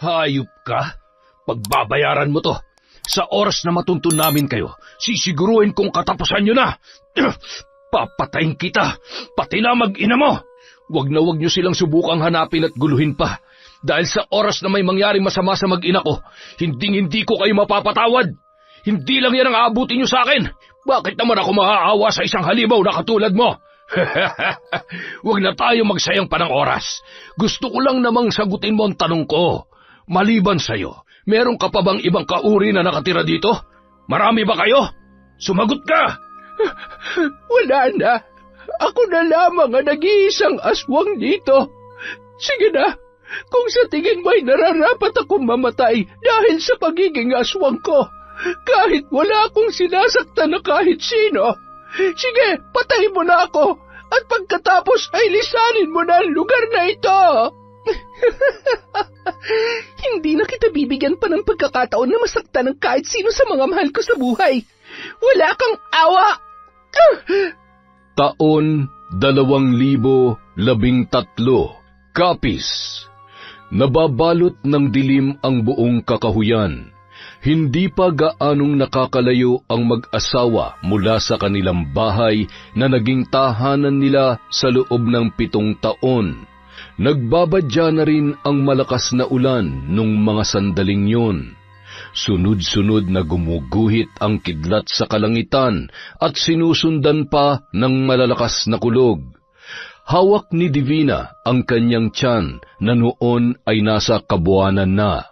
Hayop ka? Pagbabayaran mo to. Sa oras na matuntun namin kayo, sisiguruhin kong katapusan nyo na. Papatayin kita, pati na mag-ina mo. Wag na wag nyo silang subukang hanapin at guluhin pa. Dahil sa oras na may mangyaring masama sa mag-ina ko, hindi ko kayo mapapatawad. Hindi lang yan ang aabutin nyo sa akin. Bakit naman ako maaawa sa isang halimaw na katulad mo? Wag na tayo magsayang pa ng oras. Gusto ko lang namang sagutin mo ang tanong ko. Maliban sa'yo, meron ka pa bang ibang kauri na nakatira dito? Marami ba kayo? Sumagot ka! Wala na. Ako na lamang ang nag-iisang aswang dito. Sige na, kung sa tingin mo ay nararapat akong mamatay dahil sa pagiging aswang ko, kahit wala akong sinasaktan na kahit sino, sige, patayin mo na ako at pagkatapos ay lisanin mo na ang lugar na ito. Hindi na kita bibigyan pa ng pagkakataon na masaktan ng kahit sino sa mga mahal ko sa buhay. Wala kang awa! Taon 2013, Kapis. Nababalot ng dilim ang buong kakahuyan. Hindi pa gaanong nakakalayo ang mag-asawa mula sa kanilang bahay na naging tahanan nila sa loob ng 7 taon. Nagbabadya na rin ang malakas na ulan nung mga sandaling yun. Sunod-sunod na gumuguhit ang kidlat sa kalangitan at sinusundan pa ng malalakas na kulog. Hawak ni Divina ang kanyang tiyan na noon ay nasa kabuanan na.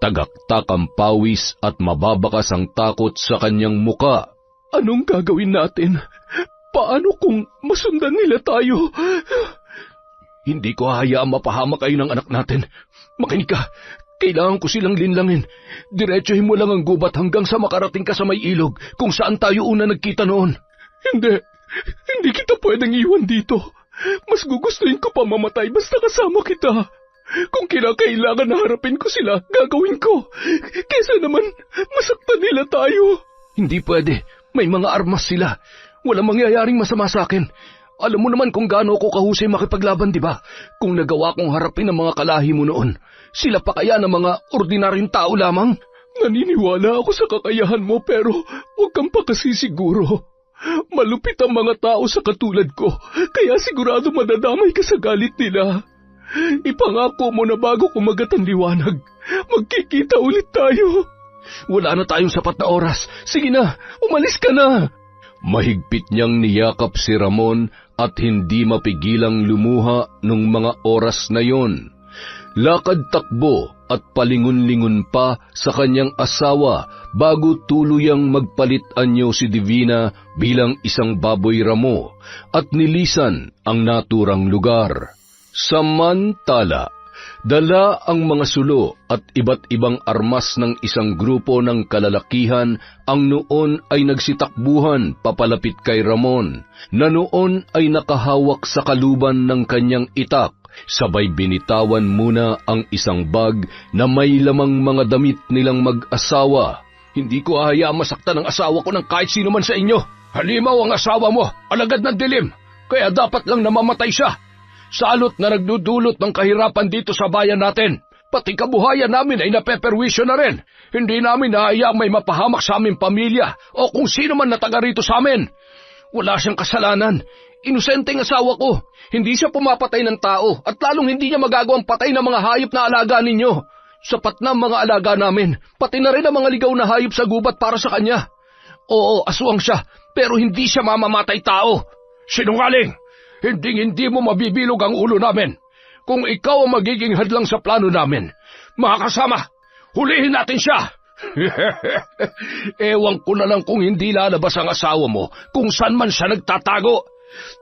Tagaktak ang pawis at mababakas ang takot sa kanyang muka. Anong gagawin natin? Paano kung masundan nila tayo? Hindi ko hayaang mapahamak kayo ng anak natin. Makinig ka. Kailangan ko silang linlangin. Diretsuhin mo lang ang gubat hanggang sa makarating ka sa may ilog kung saan tayo una nagkita noon. Hindi kita pwedeng iwan dito. Mas gugustuhin ko pa mamatay basta kasama kita. Kung kinakailangan na harapin ko sila, gagawin ko. Kesa naman, masaktan nila tayo. Hindi pwede. May mga armas sila. Walang mangyayaring masama sa akin. Alam mo naman kung gaano ako kahusay makipaglaban, di ba? Kung nagawa kong harapin ang mga kalahi mo noon, sila pa kaya ng mga ordinaryong tao lamang? Naniniwala ako sa kakayahan mo pero huwag kang pakasisiguro. Malupit ang mga tao sa katulad ko, kaya sigurado madadamay ka sa galit nila. Ipangako mo na bago kumagat ang liwanag, magkikita ulit tayo. Wala na tayong sapat na oras. Sige na, umalis ka na. Mahigpit niyang niyakap si Ramon at hindi mapigilang lumuha nung mga oras na yon. Lakad-takbo at palingon-lingon pa sa kanyang asawa bago tuluyang magpalit-anyo si Divina bilang isang baboy ramo at nilisan ang naturang lugar. Samantala, dala ang mga sulo at iba't ibang armas ng isang grupo ng kalalakihan ang noon ay nagsitakbuhan papalapit kay Ramon, na noon ay nakahawak sa kaluban ng kanyang itak, sabay binitawan muna ang isang bag na may lamang mga damit nilang mag-asawa. Hindi ko hahayaang masaktan ang asawa ko ng kahit sino man sa inyo. Halimaw ang asawa mo, alagad ng dilim, kaya dapat lang namamatay siya. Salot na nagdudulot ng kahirapan dito sa bayan natin. Pati kabuhayan namin ay napeperwisyo na rin. Hindi namin nahayaang may mapahamak sa aming pamilya o kung sino man na taga rito sa amin. Wala siyang kasalanan. Inosenteng asawa ko. Hindi siya pumapatay ng tao at lalong hindi niya magagawang patay ng mga hayop na alaga ninyo. Sapat na ang mga alaga namin, pati na rin ang mga ligaw na hayop sa gubat para sa kanya. Oo, aswang siya, pero hindi siya mamamatay tao. Sinungaling! Hindi mo mabibilog ang ulo namin. Kung ikaw ang magiging hadlang sa plano namin, mga kasama, hulihin natin siya. Ewan ko na lang kung hindi lalabas ang asawa mo kung saan man siya nagtatago.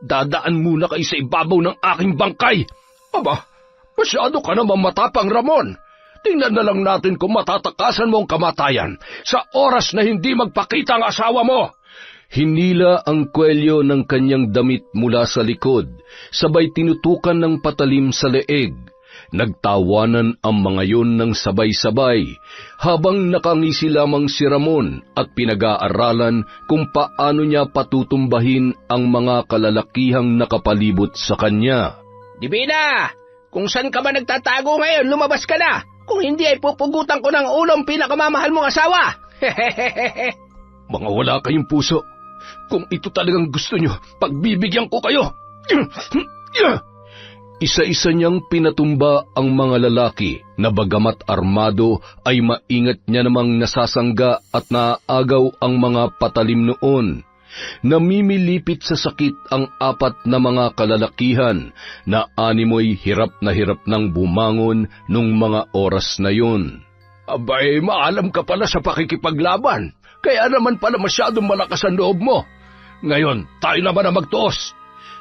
Dadaan muna kayo sa ibabaw ng aking bangkay. Aba, masyado ka naman matapang, Ramon. Tingnan na lang natin kung matatakasan mo ang kamatayan sa oras na hindi magpakita ang asawa mo. Hinila ang kwelyo ng kanyang damit mula sa likod, sabay tinutukan ng patalim sa leeg. Nagtawanan ang mga yon ng sabay-sabay, habang nakangisi lamang si Ramon at pinag-aaralan kung paano niya patutumbahin ang mga kalalakihang nakapalibot sa kanya. Divina, kung saan ka ba nagtatago ngayon, lumabas ka na. Kung hindi ay pupugutan ko ng ulo ang pinakamamahal mong asawa. Mga wala kayong puso. Kung ito talagang gusto nyo, pagbibigyan ko kayo. Isa-isa niyang pinatumba ang mga lalaki na bagamat armado ay maingat niya namang nasasangga at naaagaw ang mga patalim noon. Namimilipit sa sakit ang apat na mga kalalakihan na animoy hirap nang bumangon nung mga oras na yun. Abay, maalam ka pala sa pakikipaglaban. Kaya naman pala masyadong malakas ang loob mo. Ngayon, tayo naman ang magtuos.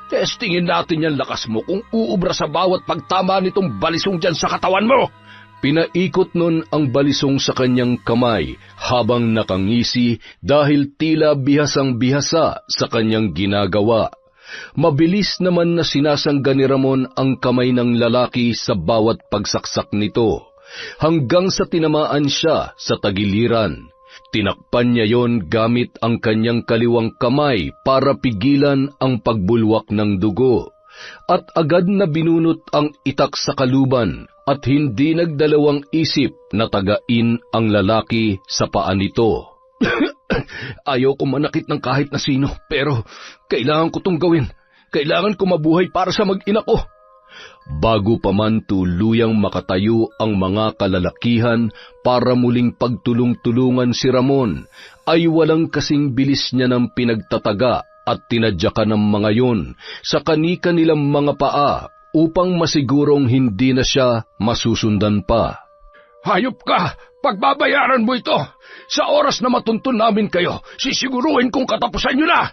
Testingin natin yung lakas mo kung uubra sa bawat pagtama nitong balisong dyan sa katawan mo. Pinaikot nun ang balisong sa kanyang kamay habang nakangisi dahil tila bihasang-bihasa sa kanyang ginagawa. Mabilis naman na sinasangga ni Ramon ang kamay ng lalaki sa bawat pagsaksak nito, hanggang sa tinamaan siya sa tagiliran. Tinakpan niya yon gamit ang kanyang kaliwang kamay para pigilan ang pagbulwak ng dugo, at agad na binunot ang itak sa kaluban at hindi nagdalawang isip na tagain ang lalaki sa paa nito. Ayaw ko manakit ng kahit na sino, pero kailangan ko tong gawin. Kailangan ko mabuhay para sa mag-ina ko. Bago pa man tuluyang makatayo ang mga kalalakihan para muling pagtulong-tulungan si Ramon, ay walang kasing bilis niya ng pinagtataga at tinadyakan ng mga yon sa kani-kanilang mga paa upang masigurong hindi na siya masusundan pa. Hayop ka! Pagbabayaran mo ito! Sa oras na matuntun namin kayo, sisiguruhin kong katapusan nyo na!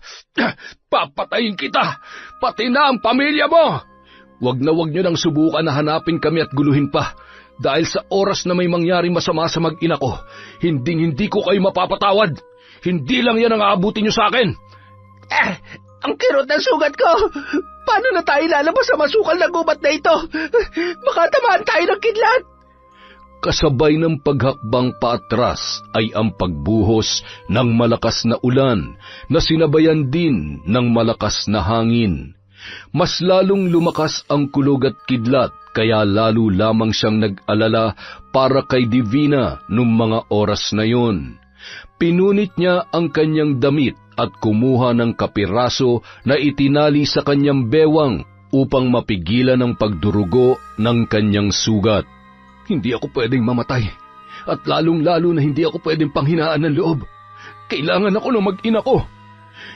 Papatayin kita! Pati na ang pamilya mo! Wag nyo nang subukan na hanapin kami at guluhin pa. Dahil sa oras na may mangyaring masama sa mag-ina ko, hindi ko kayo mapapatawad. Hindi lang yan ang aabutin nyo sa akin. Ang kirot ng sugat ko! Paano na tayo lalabas sa masukal na gubat na ito? Baka tamaan tayo ng kidlat! Kasabay ng paghakbang paatras ay ang pagbuhos ng malakas na ulan na sinabayan din ng malakas na hangin. Mas lalong lumakas ang kulog at kidlat, kaya lalo lamang siyang nag-alala para kay Divina nung mga oras na yon. Pinunit niya ang kanyang damit at kumuha ng kapiraso na itinali sa kanyang bewang upang mapigilan ang pagdurugo ng kanyang sugat. Hindi ako pwedeng mamatay, at lalong-lalo na hindi ako pwedeng panghinaan ng loob. Kailangan ako ng mag-ina ko.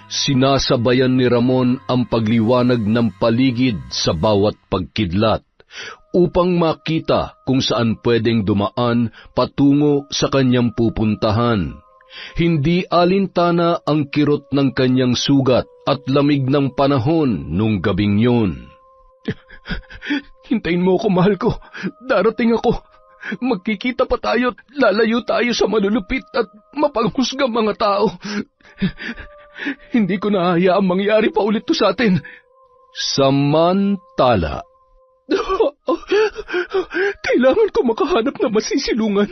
Sinasabayan ni Ramon ang pagliwanag ng paligid sa bawat pagkidlat upang makita kung saan pwedeng dumaan patungo sa kanyang pupuntahan. Hindi alintana ang kirot ng kanyang sugat at lamig ng panahon nung gabing yun. Hintayin mo ako, mahal ko. Darating ako. Magkikita pa tayo at lalayo tayo sa malulupit at mapanghusgang mga tao. Hindi ko na hayaang mangyari pa ulit to sa atin. Samantala, kailangan ko makahanap na masisilungan.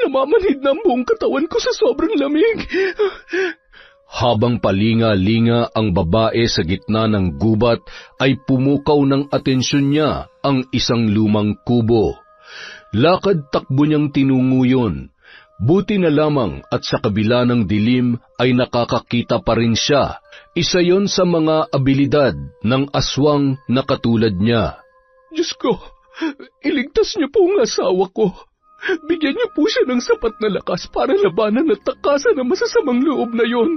Namamanhid na ang buong katawan ko sa sobrang lamig. Habang palinga-linga ang babae sa gitna ng gubat, ay pumukaw ng atensyon niya ang isang lumang kubo. Lakad-takbo niyang tinungo yun. Buti na lamang at sa kabila ng dilim ay nakakakita pa rin siya. Isa yon sa mga abilidad ng aswang na katulad niya. Diyos ko, iligtas niyo po ang asawa ko. Bigyan niyo po siya ng sapat na lakas para labanan at takasan ang masasamang loob na yon.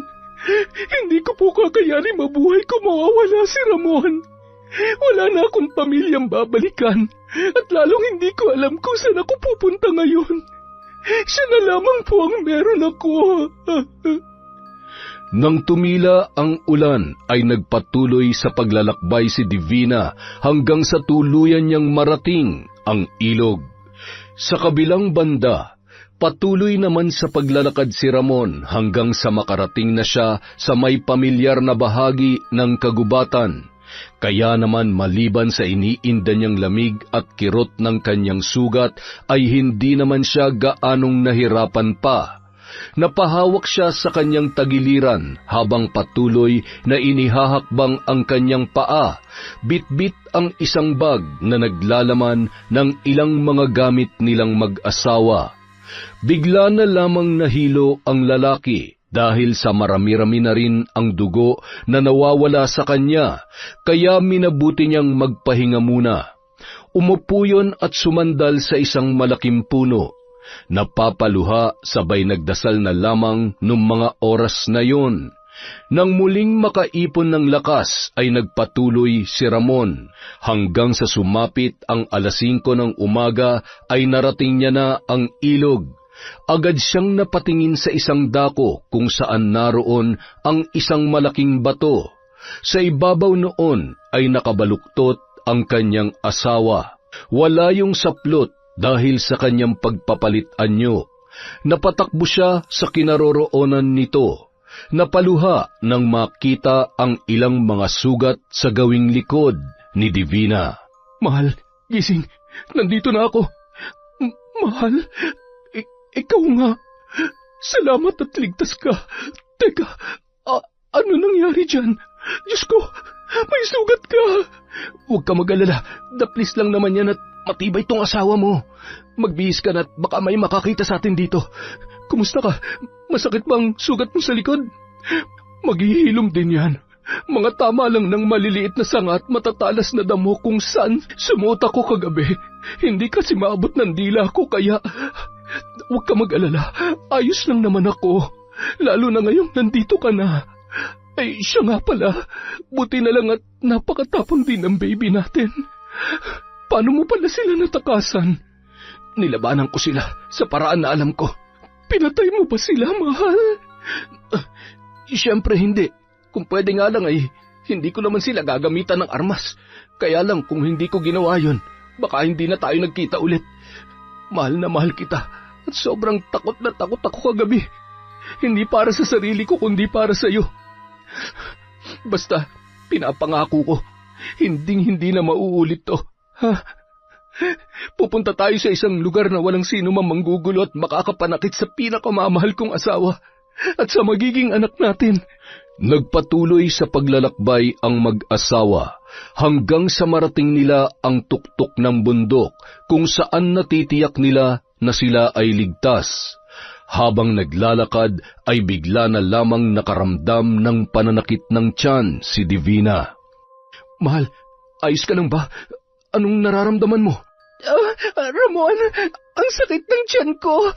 Hindi ko po kakayanin mabuhay kung mawawala si Ramon. Wala na akong pamilyang babalikan at lalong hindi ko alam kung saan ako pupunta ngayon. Siya na lamang po ang meron ako. Nang tumila ang ulan ay nagpatuloy sa paglalakbay si Divina hanggang sa tuluyan niyang marating ang ilog. Sa kabilang banda, patuloy naman sa paglalakad si Ramon hanggang sa makarating na siya sa may pamilyar na bahagi ng kagubatan. Kaya naman maliban sa iniinda niyang lamig at kirot ng kanyang sugat ay hindi naman siya gaanong nahirapan pa. Napahawak siya sa kanyang tagiliran habang patuloy na inihahakbang ang kanyang paa, bitbit ang isang bag na naglalaman ng ilang mga gamit nilang mag-asawa. Bigla na lamang nahilo ang lalaki dahil sa marami-rami na rin ang dugo na nawawala sa kanya, kaya minabuti niyang magpahinga muna. Umupo yun at sumandal sa isang malaking puno. Napapaluha sabay nagdasal na lamang nung mga oras na yon. Nang muling makaipon ng lakas ay nagpatuloy si Ramon hanggang sa sumapit ang 5:00 ng umaga ay narating niya na ang ilog. Agad siyang napatingin sa isang dako kung saan naroon ang isang malaking bato. Sa ibabaw noon ay nakabaluktot ang kanyang asawa. Wala yung saplot dahil sa kanyang pagpapalit anyo. Napatakbo siya sa kinaroroonan nito. Napaluha nang makita ang ilang mga sugat sa gawing likod ni Divina. Mahal, gising. Nandito na ako. Mahal, ikaw nga. Salamat at ligtas ka. Teka, ano nangyari dyan? Diyos ko, may sugat ka. Huwag ka mag-alala. Daplis lang naman yan at matibay tong asawa mo. Magbihis ka na at baka may makakita sa atin dito. Kumusta ka? Masakit bang sugat mo sa likod? Maghihilom din yan. Mga tama lang ng maliliit na sanga at matatalas na damo kung saan sumuot ako kagabi. Hindi kasi maabot ng dila ko kaya... Huwag ka mag-alala. Ayos lang naman ako. Lalo na ngayong nandito ka na. Ay, siya nga pala. Buti na lang at napakatapang din ang baby natin. Paano mo pala sila natakasan? Nilabanan ko sila sa paraan na alam ko. Pinatay mo ba sila, mahal? Siyempre hindi. Kung pwede nga lang ay hindi ko naman sila gagamitan ng armas. Kaya lang kung hindi ko ginawa yun, baka hindi na tayo nagkita ulit. Mahal na mahal kita at sobrang takot na takot ako kagabi. Hindi para sa sarili ko kundi para sa iyo. Basta pinapangako ko, hindi na mauulit to. Ha? Pupunta tayo sa isang lugar na walang sino mang manggugulo at makakapanakit sa pinakamamahal kong asawa at sa magiging anak natin. Nagpatuloy sa paglalakbay ang mag-asawa hanggang sa marating nila ang tuktok ng bundok kung saan natitiyak nila na sila ay ligtas. Habang naglalakad ay bigla na lamang nakaramdam ng pananakit ng tiyan si Divina. Mahal, ayos ka lang ba? Anong nararamdaman mo? Ramon, ang sakit ng tiyan ko.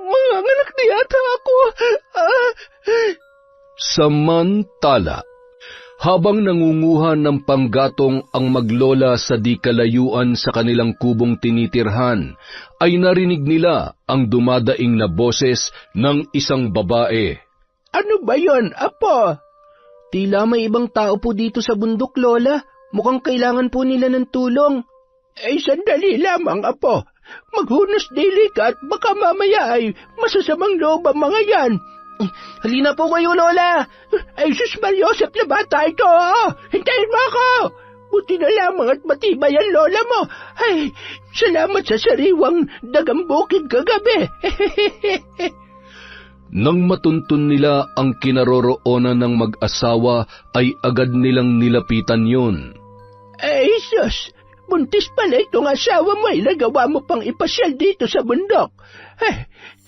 Manganganak na yata ako. Samantala, habang nangunguha ng panggatong ang maglola sa di kalayuan sa kanilang kubong tinitirhan, ay narinig nila ang dumadaing na boses ng isang babae. Ano ba yon, Apo? Tila may ibang tao po dito sa bundok, Lola. Mukhang kailangan po nila ng tulong. Sandali lamang, Apo. Maghunos dili ka at baka mamaya ay masasamang loob ang mga yan. Halina po kayo, Lola. Sus Mariosep na bata ito. Hintayin mo ako. Buti na lamang at matibay ang lola mo. Ay, salamat sa sariwang dagang bukid kagabi. Nang matuntun nila ang kinaroroonan ng mag-asawa, ay agad nilang nilapitan yun. Ay, sus, buntis pala itong asawa mo ay nagawa mo pang ipasyal dito sa bundok.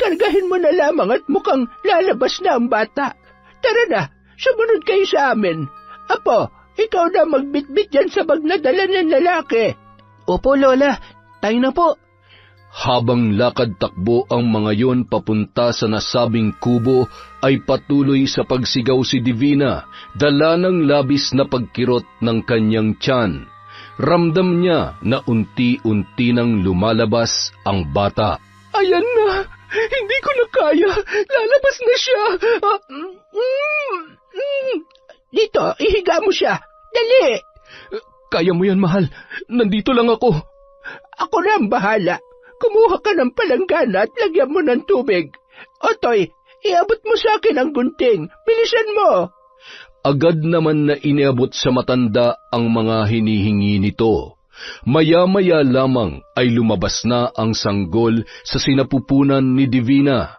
Kargahin mo na lamang at mukhang lalabas na ang bata. Tara na, sumunod kayo sa amin. Apo, ikaw na magbitbit dyan sa bag na dala ng lalaki. Opo, Lola, tayo na po. Habang lakad-takbo ang mga yon papunta sa nasabing kubo, ay patuloy sa pagsigaw si Divina, dala ng labis na pagkirot ng kanyang tiyan. Ramdam niya na unti-unti nang lumalabas ang bata. Ayan na! Hindi ko na kaya! Lalabas na siya! Dito, ihiga mo siya! Dali! Kaya mo yan, mahal. Nandito lang ako. Ako na ang bahala. Kumuha ka ng palanggana at lagyan mo ng tubig. Otoy, iabot mo sa akin ang gunting. Bilisan mo! Agad naman na iniabot sa matanda ang mga hinihingi nito. Maya-maya lamang ay lumabas na ang sanggol sa sinapupunan ni Divina.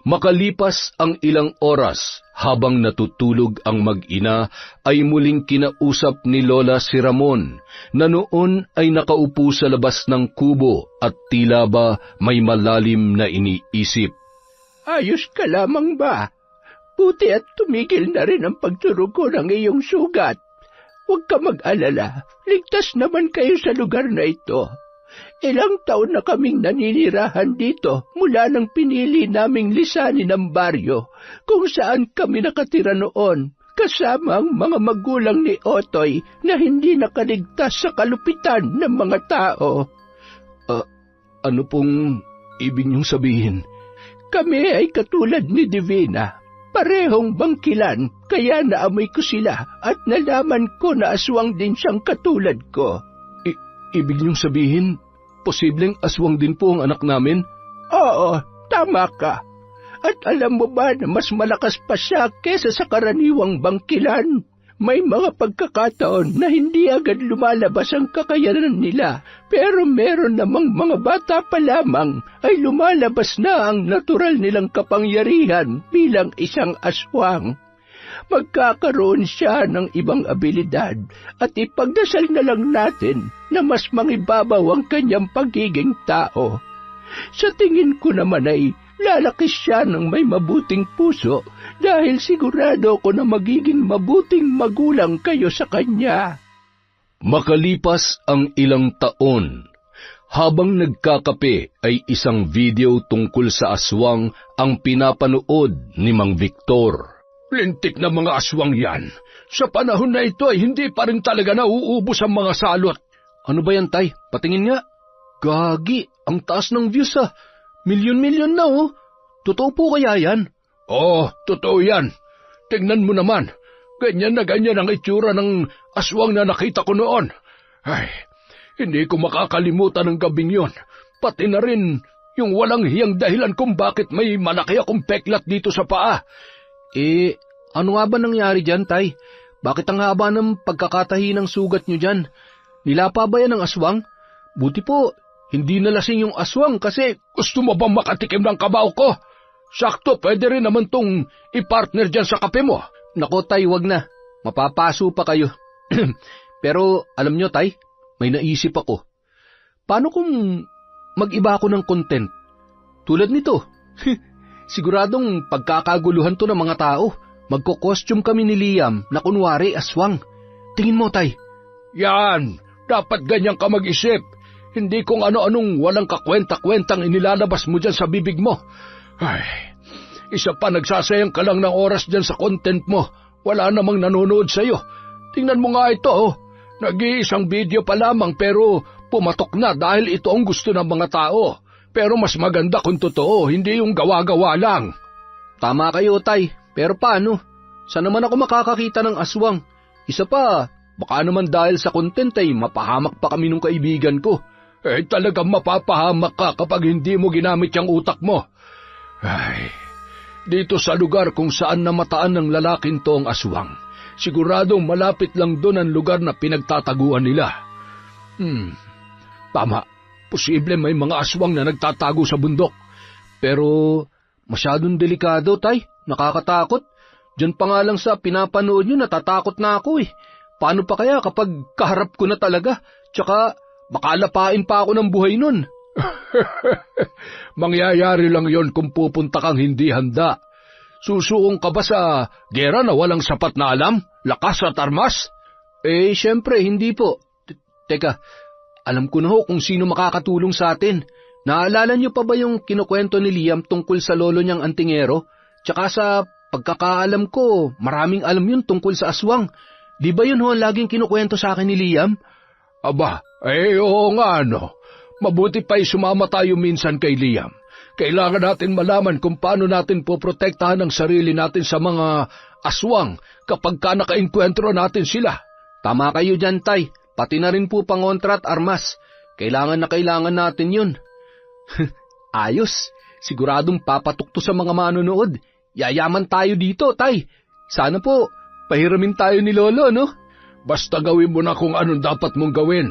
Makalipas ang ilang oras, habang natutulog ang mag-ina, ay muling kinausap ni Lola si Ramon, na noon ay nakaupo sa labas ng kubo at tila ba may malalim na iniisip. Ayos ka lamang ba? Buti at tumigil na rin ang pagdurugo ng iyong sugat. Huwag ka mag-alala, ligtas naman kayo sa lugar na ito. Ilang taon na kaming naninirahan dito mula nang pinili naming lisanin ang baryo kung saan kami nakatira noon, kasama ang mga magulang ni Otoy na hindi nakaligtas sa kalupitan ng mga tao. Ano pong ibig niyong sabihin? Kami ay katulad ni Divina, parehong bangkilan, kaya naamoy ko sila at nalaman ko na aswang din siyang katulad ko. Ibig niyong sabihin, posibleng aswang din po ang anak namin? Oo, tama ka. At alam mo ba na mas malakas pa siya kesa sa karaniwang bangkilan? May mga pagkakataon na hindi agad lumalabas ang kakayanan nila, pero meron namang mga bata pa lamang ay lumalabas na ang natural nilang kapangyarihan bilang isang aswang. Magkakaroon siya ng ibang abilidad at ipagdasal na lang natin na mas mangibabaw ang kanyang pagiging tao. Sa tingin ko naman ay lalaki siya ng may mabuting puso dahil sigurado ko na magiging mabuting magulang kayo sa kanya. Makalipas ang ilang taon, habang nagkakape ay isang video tungkol sa aswang ang pinapanood ni Mang Victor. Lintik na mga aswang yan. Sa panahon na ito ay hindi pa rin talaga nauubos ang mga salot. Ano ba yan, Tay? Patingin nga. Gagi, ang taas ng views ah. Milyon-milyon na oh. Totoo po kaya yan? Oo, totoo yan. Tingnan mo naman. Ganyan na ganyan ang itsura ng aswang na nakita ko noon. Ay, hindi ko makakalimutan ang gabing yon. Pati na rin yung walang hiyang dahilan kung bakit may malaki akong peklat dito sa paa. Ano nga ba nangyari dyan, Tay? Bakit ang haba ng pagkakatahi ng sugat nyo dyan? Nilapa ba yan ng aswang? Buti po, hindi nalasing yung aswang kasi... Gusto mo bang makatikim ng kabaw ko? Sakto, pwede rin naman tong ipartner dyan sa kape mo. Nako, Tay, wag na. Mapapaso pa kayo. Pero, alam nyo, Tay, may naisip ako. Paano kung mag-iba ako ng content? Tulad nito. Siguradong pagkakaguluhan to ng mga tao. Magko-costume kami ni Liam na kunwari aswang. Tingin mo, Tay. Yan, dapat ganyan ka mag-isip. Hindi kung ano-anong walang kakwenta-kwentang inilalabas mo dyan sa bibig mo. Ay, isa pa nagsasayang ka lang ng oras dyan sa content mo. Wala namang nanonood sa'yo. Tingnan mo nga ito, oh. Nag-iisang video pa lamang pero pumatok na dahil ito ang gusto ng mga tao. Pero mas maganda kung totoo, hindi yung gawa-gawa lang. Tama kayo, Tay. Pero paano? Saan naman ako makakakita ng aswang? Isa pa, baka naman dahil sa content ay mapahamak pa kami nung kaibigan ko. Talagang mapapahamak ka kapag hindi mo ginamit yung utak mo. Ay, dito sa lugar kung saan namataan ng lalaking to ang aswang, siguradong malapit lang doon ang lugar na pinagtataguan nila. Tama. Posible may mga aswang na nagtatago sa bundok. Pero masyadong delikado, Tay. Nakakatakot. Diyan pa nga lang sa pinapanood nyo, natatakot na ako eh. Paano pa kaya kapag kaharap ko na talaga? Tsaka baka lapain pa ako ng buhay nun. Mangyayari lang yon kung pupunta kang hindi handa. Susuong ka ba sa gera na walang sapat na alam, lakas at armas? Siyempre, hindi po. Teka, alam ko na ho kung sino makakatulong sa atin. Naalala niyo pa ba yung kinukwento ni Liam tungkol sa lolo niyang antingero? Tsaka sa pagkakaalam ko, maraming alam yun tungkol sa aswang. Di ba yun ho laging kinukwento sa akin ni Liam? Aba, oo nga no. Mabuti pa'y sumama tayo minsan kay Liam. Kailangan natin malaman kung paano natin poprotektahan ang sarili natin sa mga aswang kapag ka nakainkwentro natin sila. Tama kayo dyan, Tay. Pati na rin po pangontra at armas. Kailangan na kailangan natin yun. Ayos. Siguradong papatok to sa mga manonood. Yayaman tayo dito, Tay. Sana po, pahiramin tayo ni Lolo, no? Basta gawin mo na kung anong dapat mong gawin.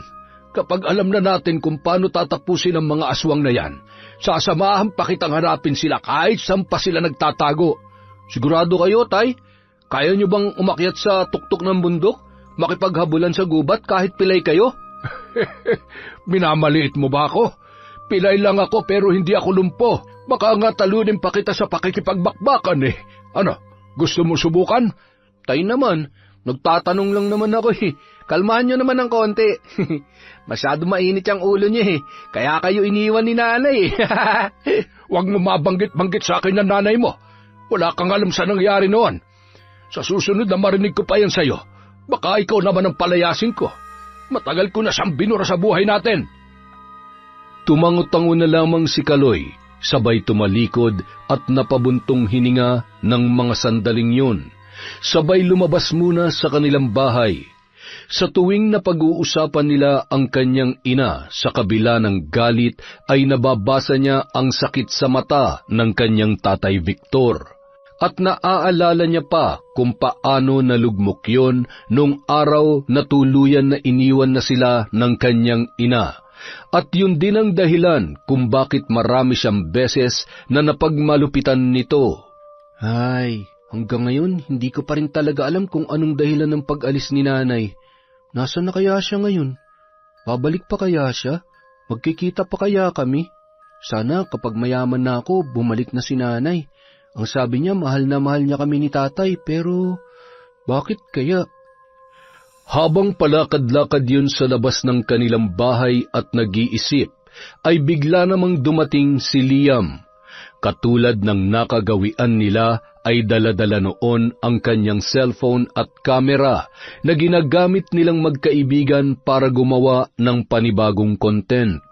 Kapag alam na natin kung paano tatapusin ang mga aswang na yan, sasamahan pa kitang hanapin sila kahit saan pa sila nagtatago. Sigurado kayo, Tay? Kaya niyo bang umakyat sa tuktok ng bundok? Makipaghabulan sa gubat kahit pilay kayo? Minamaliit mo ba ako? Pilay lang ako pero hindi ako lumpo. Baka nga talunin pa kita sa pakikipagbakbakan eh. Ano, gusto mo subukan? Tay naman, nagtatanong lang naman ako eh. Kalmahan nyo naman ng konti. Masyado mainit ang ulo niya eh. Kaya kayo iniwan ni nanay eh. Huwag mo mabanggit-banggit sa akin ng nanay mo. Wala kang alam sa nangyari noon. Sa susunod na marinig ko pa yan sa'yo, baka ikaw naman ang palayasin ko. Matagal ko na siyang binura sa buhay natin. Tumangot-tango na lamang si Kaloy, sabay tumalikod at napabuntong hininga ng mga sandaling yun. Sabay lumabas muna sa kanilang bahay. Sa tuwing napag-uusapan nila ang kanyang ina sa kabila ng galit ay nababasa niya ang sakit sa mata ng kanyang tatay Victor. At naaalala niya pa kung paano nalugmok yon nung araw na tuluyan na iniwan na sila ng kanyang ina. At yun din ang dahilan kung bakit marami siyang beses na napagmalupitan nito. Ay, hanggang ngayon hindi ko pa rin talaga alam kung anong dahilan ng pag-alis ni nanay. Nasaan na kaya siya ngayon? Babalik pa kaya siya? Magkikita pa kaya kami? Sana kapag mayaman na ako, bumalik na si nanay. Ang sabi niya, mahal na mahal niya kami ni tatay, pero bakit kaya? Habang palakad-lakad yun sa labas ng kanilang bahay at nag-iisip, ay bigla namang dumating si Liam. Katulad ng nakagawian nila ay dala-dala noon ang kanyang cellphone at kamera na ginagamit nilang magkaibigan para gumawa ng panibagong content.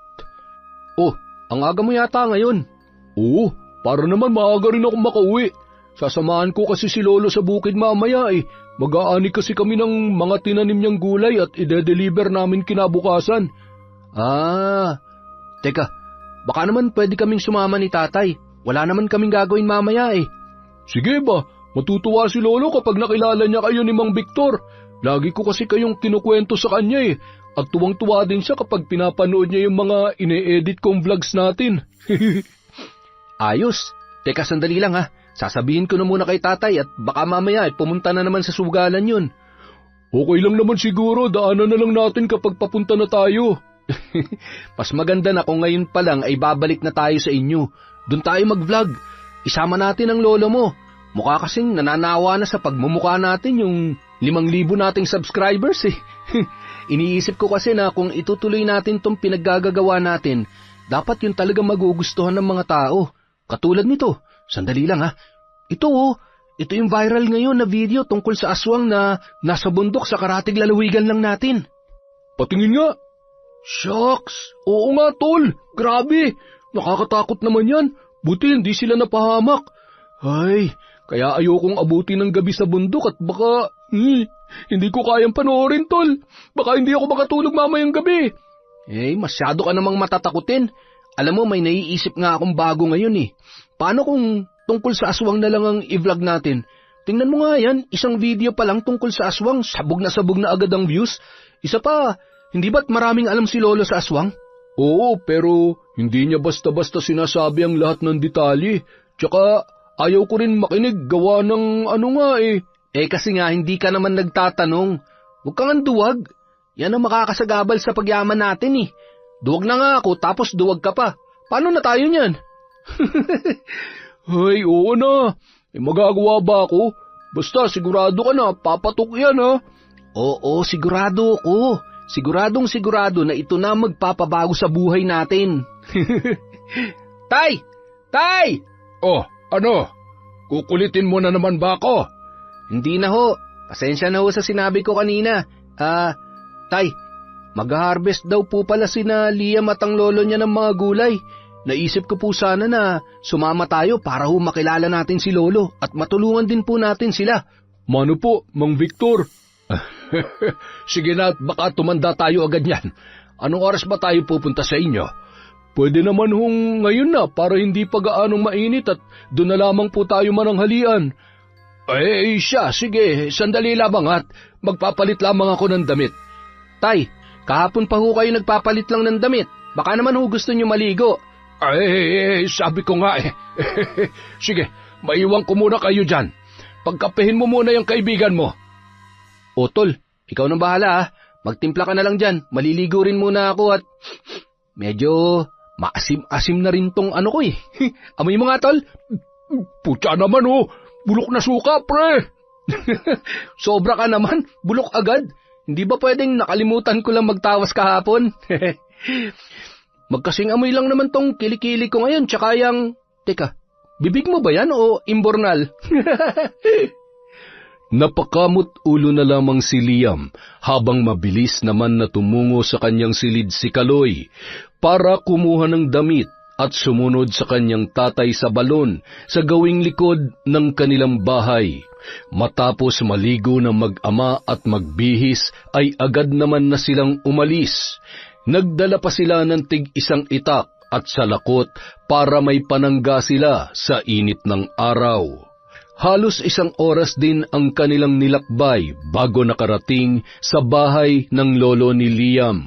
Oh, ang aga mo yata ngayon. Oo, para naman maaga rin akong makauwi. Sasamahan ko kasi si Lolo sa bukid mamaya eh. Mag-aani kasi kami ng mga tinanim niyang gulay at ide-deliver namin kinabukasan. Ah, teka, baka naman pwede kaming sumama ni tatay. Wala naman kaming gagawin mamaya eh. Sige ba, matutuwa si Lolo kapag nakilala niya kayo ni Mang Victor. Lagi ko kasi kayong kinukwento sa kanya eh. At tuwang-tuwa din siya kapag pinapanood niya yung mga ine-edit kong vlogs natin. Ayos. Teka, sandali lang ha. Sasabihin ko na muna kay tatay at baka mamaya pumunta na naman sa sugalan yun. Okay lang naman siguro, daanan na lang natin kapag papunta na tayo. Mas maganda na kung ngayon pa lang ay babalik na tayo sa inyo. Doon tayo mag-vlog. Isama natin ang lolo mo. Mukha kasing nananawa na sa pagmumukha natin yung 5,000 nating subscribers eh. Iniisip ko kasi na kung itutuloy natin tong pinaggagawa natin, dapat yun talaga magugustuhan ng mga tao. Katulad nito, sandali lang ha. Ito yung viral ngayon na video tungkol sa aswang na nasa bundok sa karatig lalawigan lang natin. Patingin nga. Shucks, oo nga tol, grabe. Nakakatakot naman yan. Buti hindi sila napahamak. Ay, kaya ayokong abutin ng gabi sa bundok at baka hindi ko kayang panoorin, tol. Baka hindi ako makatulog mamayang gabi. Masyado ka namang matatakutin. Alam mo, may naiisip nga akong bago ngayon eh. Paano kung tungkol sa aswang na lang ang i-vlog natin? Tingnan mo nga yan, isang video pa lang tungkol sa aswang, sabog na agad ang views. Isa pa, hindi ba't maraming alam si Lolo sa aswang? Oo, pero hindi niya basta-basta sinasabi ang lahat ng detalye. Tsaka ayaw ko rin makinig gawa ng ano nga eh. Kasi nga hindi ka naman nagtatanong. Huwag kang anduwag. Yan ang makakasagabal sa pagyaman natin eh. Duwag na nga ako tapos duwag ka pa. Paano na tayo niyan? Ay, oo na. Magagawa ba ako? Basta sigurado ka na, papatok yan ha. Oo, sigurado ako. Siguradong-sigurado na ito na magpapabago sa buhay natin. Tay! Tay! Oh, ano? Kukulitin mo na naman ba ako? Hindi na ho. Pasensya na ho sa sinabi ko kanina. Tay, mag-harvest daw po pala sina Liam at ang lolo niya ng mga gulay. Naisip ko po sana na sumama tayo para ho makilala natin si Lolo at matulungan din po natin sila. Mano po, Mang Victor? Sige na, baka tumanda tayo agad yan. Anong oras ba tayo pupunta sa inyo? Pwede naman hong ngayon na para hindi pa gaanong mainit at doon na lamang po tayo mananghalian. Siya, sige, sandali lamang at magpapalit lamang ako ng damit. Tay, Kahapon pa ho kayo nagpapalit lang ng damit. Baka naman ho gusto nyo maligo. Ay, sabi ko nga eh. Sige, maiwan ko muna kayo dyan. Pagkapehin mo muna yung kaibigan mo. O tol, ikaw nang bahala ha. Magtimpla ka na lang dyan. Maliligo rin muna ako at medyo maasim-asim na rin tong ano ko eh. Amoy mo nga tol. Putya naman oh, bulok na suka pre. Sobra ka naman, bulok agad. Hindi ba pwedeng nakalimutan ko lang magtawas kahapon? Magkasing amoy lang naman tong kilikili ko ngayon, tsaka yung... Teka, bibig mo ba yan o imbornal? Napakamot ulo na lamang si Liam habang mabilis naman na tumungo sa kanyang silid si Kaloy para kumuha ng damit at sumunod sa kanyang tatay sa balon sa gawing likod ng kanilang bahay. Matapos maligo ng mag-ama at magbihis ay agad naman na silang umalis. Nagdala pa sila ng tig-isang itak at salakot para may panangga sila sa init ng araw. Halos 1 oras din ang kanilang nilakbay bago nakarating sa bahay ng lolo ni Liam.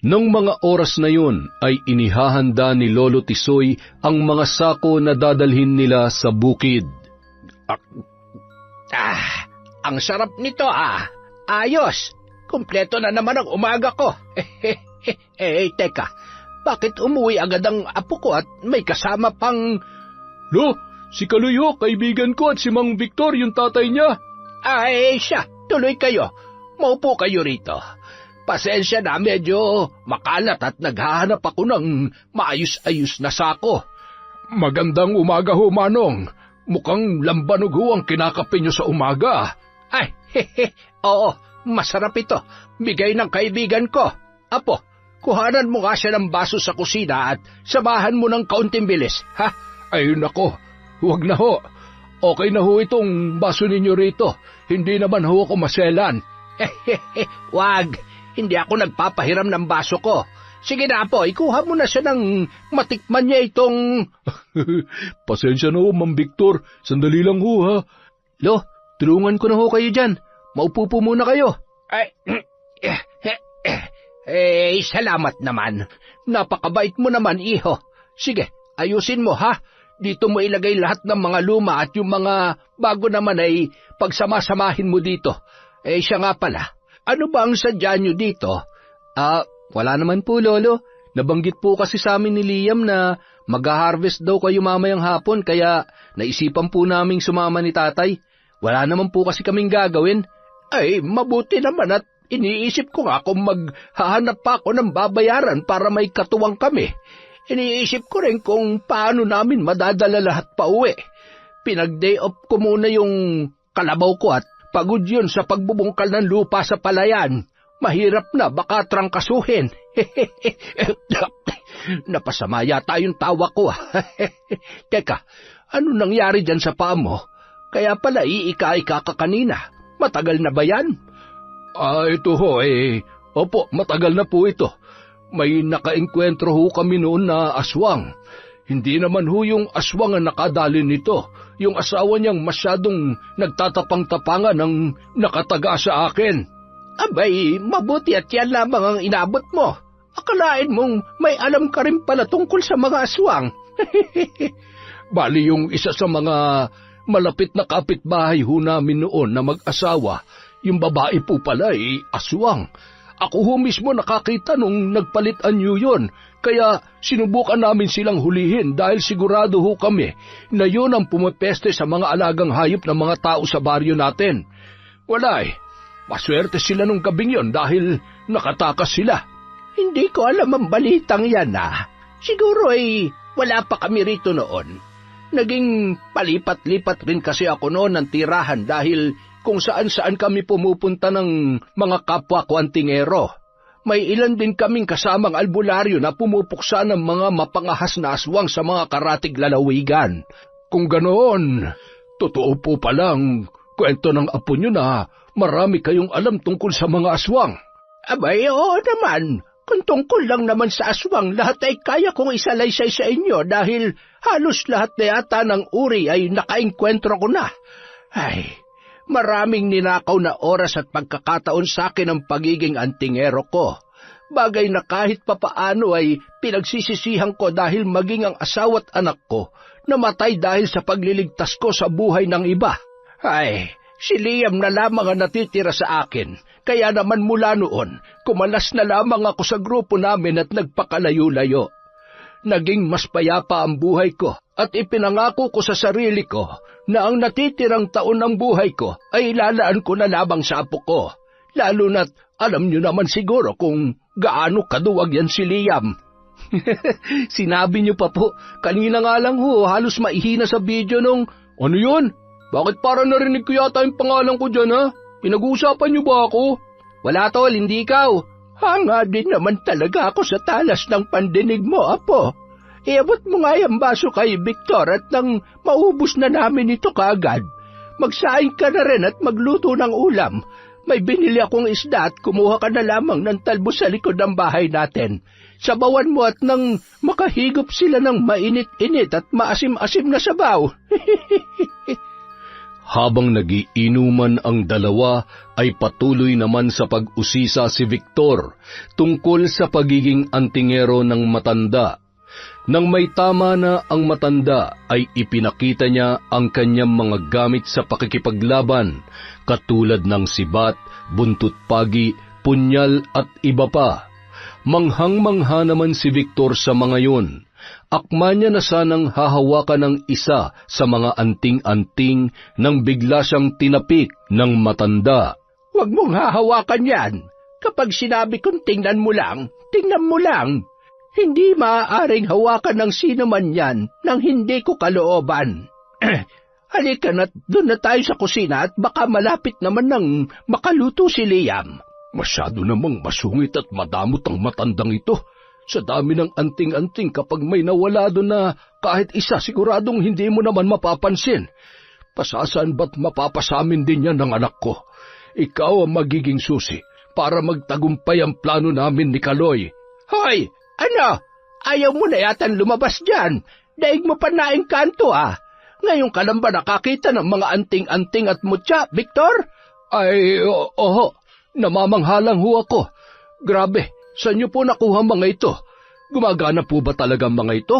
Nang mga oras na yun ay inihahanda ni Lolo Tisoy ang mga sako na dadalhin nila sa bukid. Ang sarap nito ah. Ayos. Kumpleto na naman ang umaga ko. Teka. Bakit umuwi agad ang apo ko at may kasama pang... Lo, si Kaluyo, kaibigan ko at si Mang Victor, yung tatay niya. Ay, siya. Tuloy kayo. Maupo kayo rito. Pasensya na medyo makalat at naghahanap ako ng maayos-ayos na sako. Magandang umaga ho, Manong. Mukhang lambanog ho ang kinakape nyo sa umaga. Ay, oo, masarap ito. Bigay ng kaibigan ko. Apo, kuhanan mo nga siya ng baso sa kusina at samahan mo ng kaunting bilis, ha? Ay, nako, huwag na ho. Okay na ho itong baso ninyo rito. Hindi naman ho ako maselan. Wag, hindi ako nagpapahiram ng baso ko. Sige na po, ikuha mo na siya ng matikman niya itong... Pasensya na ho, Mang Victor. Sandali lang ho, ha? Lo, tulungan ko na ho kayo dyan. Maupo po muna kayo. Salamat naman. Napakabait mo naman, iho. Sige, ayusin mo, ha? Dito mo ilagay lahat ng mga luma at yung mga bago naman ay pagsamasamahin mo dito. Siya nga pala, ano ba ang sadya nyo dito? Wala naman po, Lolo. Nabanggit po kasi sa amin ni Liam na mag-harvest daw kayo mamayang hapon, kaya naisipan po naming sumama ni tatay. Wala naman po kasi kaming gagawin. Ay, mabuti naman at iniisip ko nga kung maghahanap pa ako ng babayaran para may katuwang kami. Iniisip ko rin kung paano namin madadala lahat pa uwi. Pinag-day off ko muna yung kalabaw ko at pagod yun sa pagbubungkal ng lupa sa palayan. Mahirap na, baka trangkasuhin. Napasama yata yung tawa ko. Teka, ano nangyari dyan sa paa mo? Kaya pala iika-ika ka kanina. Matagal na ba yan? Ito ho Opo, matagal na po ito. May nakaengkwentro ho kami noon na aswang. Hindi naman ho yung aswang ang nakadali nito. Yung asawa niyang masyadong nagtatapang-tapangan ang nakataga sa akin. Abay, mabuti at yan lamang ang inabot mo. Akalain mong may alam ka rin pala tungkol sa mga aswang. Bali yung isa sa mga malapit na kapitbahay ho namin noon na mag-asawa, yung babae po pala aswang. Ako ho mismo nakakita nung nagpalitan niyo yun, kaya sinubukan namin silang hulihin dahil sigurado ho kami na yun ang pumapeste sa mga alagang hayop ng mga tao sa baryo natin. Wala maswerte sila nung gabing yon dahil nakatakas sila. Hindi ko alam ang balitang yan Siguro wala pa kami rito noon. Naging palipat-lipat rin kasi ako noon ng tirahan dahil kung saan-saan kami pumupunta ng mga kapwa ko antingero. May ilan din kaming kasamang albularyo na pumupuksa ng mga mapangahas na aswang sa mga karatig lalawigan. Kung ganoon, totoo po palang kwento ng apo nyo na marami kayong alam tungkol sa mga aswang. Abay, oo naman. Kung tungkol lang naman sa aswang, lahat ay kaya kong isalaysay sa inyo dahil halos lahat na yata ng uri ay nakaengkwentro ko na. Ay, maraming ninakaw na oras at pagkakataon sa akin ang pagiging antingero ko. Bagay na kahit papaano ay pinagsisisihan ko dahil maging ang asawa't anak ko namatay dahil sa pagliligtas ko sa buhay ng iba. Ay, si Liam na lamang ang natitira sa akin, kaya naman mula noon, kumalas na lamang ako sa grupo namin at nagpakalayo-layo. Naging mas payapa ang buhay ko at ipinangako ko sa sarili ko na ang natitirang taon ng buhay ko ay ilalaan ko na lamang sa apo ko. Lalo na't alam niyo naman siguro kung gaano kaduwag yan si Liam. Sinabi niyo pa po, kanina nga lang halos maihina sa video nung... Ano yun? Bakit parang narinig ko yata yung pangalan ko dyan, ha? Pinag-uusapan niyo ba ako? Wala tol, hindi ikaw. Hanga din naman talaga ako sa talas ng pandinig mo, apo. Iabot mo nga yung baso kay Victor at nang maubos na namin ito kaagad. Magsaing ka na rin at magluto ng ulam. May binili akong isda at kumuha ka na lamang ng talbos sa likod ng bahay natin. Sabawan mo at nang makahigop sila ng mainit-init at maasim-asim na sabaw. Habang nagiinuman ang dalawa, ay patuloy naman sa pag-usisa si Victor tungkol sa pagiging antingero ng matanda. Nang may tama na ang matanda, ay ipinakita niya ang kanyang mga gamit sa pakikipaglaban, katulad ng sibat, buntut pagi, punyal at iba pa. Manghang-mangha naman si Victor sa mga yun. Akma niya na sanang hahawakan ng isa sa mga anting-anting nang bigla siyang tinapik ng matanda. Huwag mong hahawakan yan. Kapag sinabi kong tingnan mo lang, tingnan mo lang. Hindi maaaring hawakan ng sino man yan nang hindi ko kalooban. Halika na't doon na tayo sa kusina at baka malapit naman nang makaluto si Liam. Masyado namang masungit at madamot ang matandang ito. Sa dami ng anting-anting kapag may nawala doon na kahit isa siguradong hindi mo naman mapapansin. Pasasaan ba't mapapasamin din yan ng anak ko? Ikaw ang magiging susi para magtagumpay ang plano namin ni Kaloy. Hoy! Ano? Ayaw mo na yatan lumabas dyan. Daig mo pa na engkanto Ngayon ka lang ba nakakita ng mga anting-anting at mutya, Victor? Ay, oho. Namamanghalang ho ako. Grabe, saan niyo po nakuha mga ito? Gumagana po ba talaga mga ito?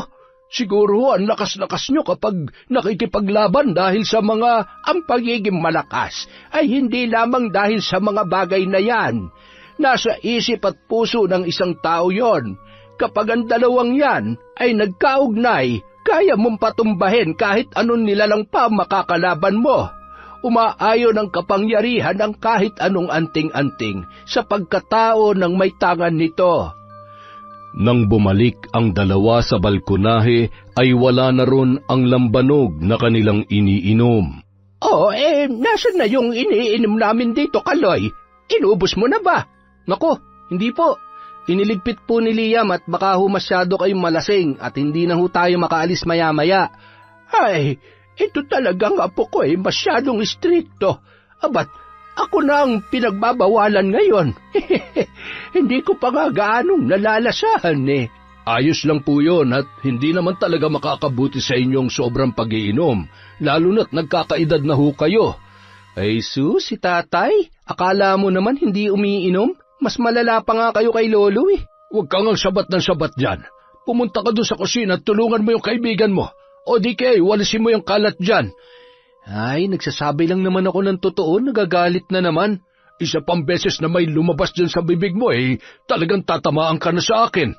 Siguro ang lakas-lakas niyo kapag nakikipaglaban dahil sa ang pagiging malakas ay hindi lamang dahil sa mga bagay na yan. Nasa isip at puso ng isang tao yon. Kapag ang dalawang yan ay nagkaugnay, kaya mong patumbahin kahit anong nilalang pa makakalaban mo. Umaayon ang kapangyarihan ng kahit anong anting-anting sa pagkatao ng may tangan nito. Nang bumalik ang dalawa sa balkonahe, ay wala na ron ang lambanog na kanilang iniinom. Nasan na yung iniinom namin dito, Kaloy? Inubos mo na ba? Nako, hindi po. Iniligpit po ni Liam at baka masyado kayong malasing at hindi na tayo makaalis maya-maya. Ay, ito talagang apo ko masyadong istrikto. Abat, ako na ang pinagbabawalan ngayon. Hindi ko pa nga gaanong nalalasahan Ayos lang po yun at hindi naman talaga makakabuti sa inyong sobrang pag-iinom, lalo na't nagkakaedad na ho kayo. Ay sus, si tatay, akala mo naman hindi umiinom? Mas malala pa nga kayo kay Lolo Huwag kang ang sabat ng sabat dyan. Pumunta ka doon sa kusina at tulungan mo yung kaibigan mo. O di kaya, walisin mo yung kalat dyan. Ay, nagsasabi lang naman ako ng totoo, nagagalit na naman. Isa pang beses na may lumabas dyan sa bibig mo talagang tatamaan ka na sa akin.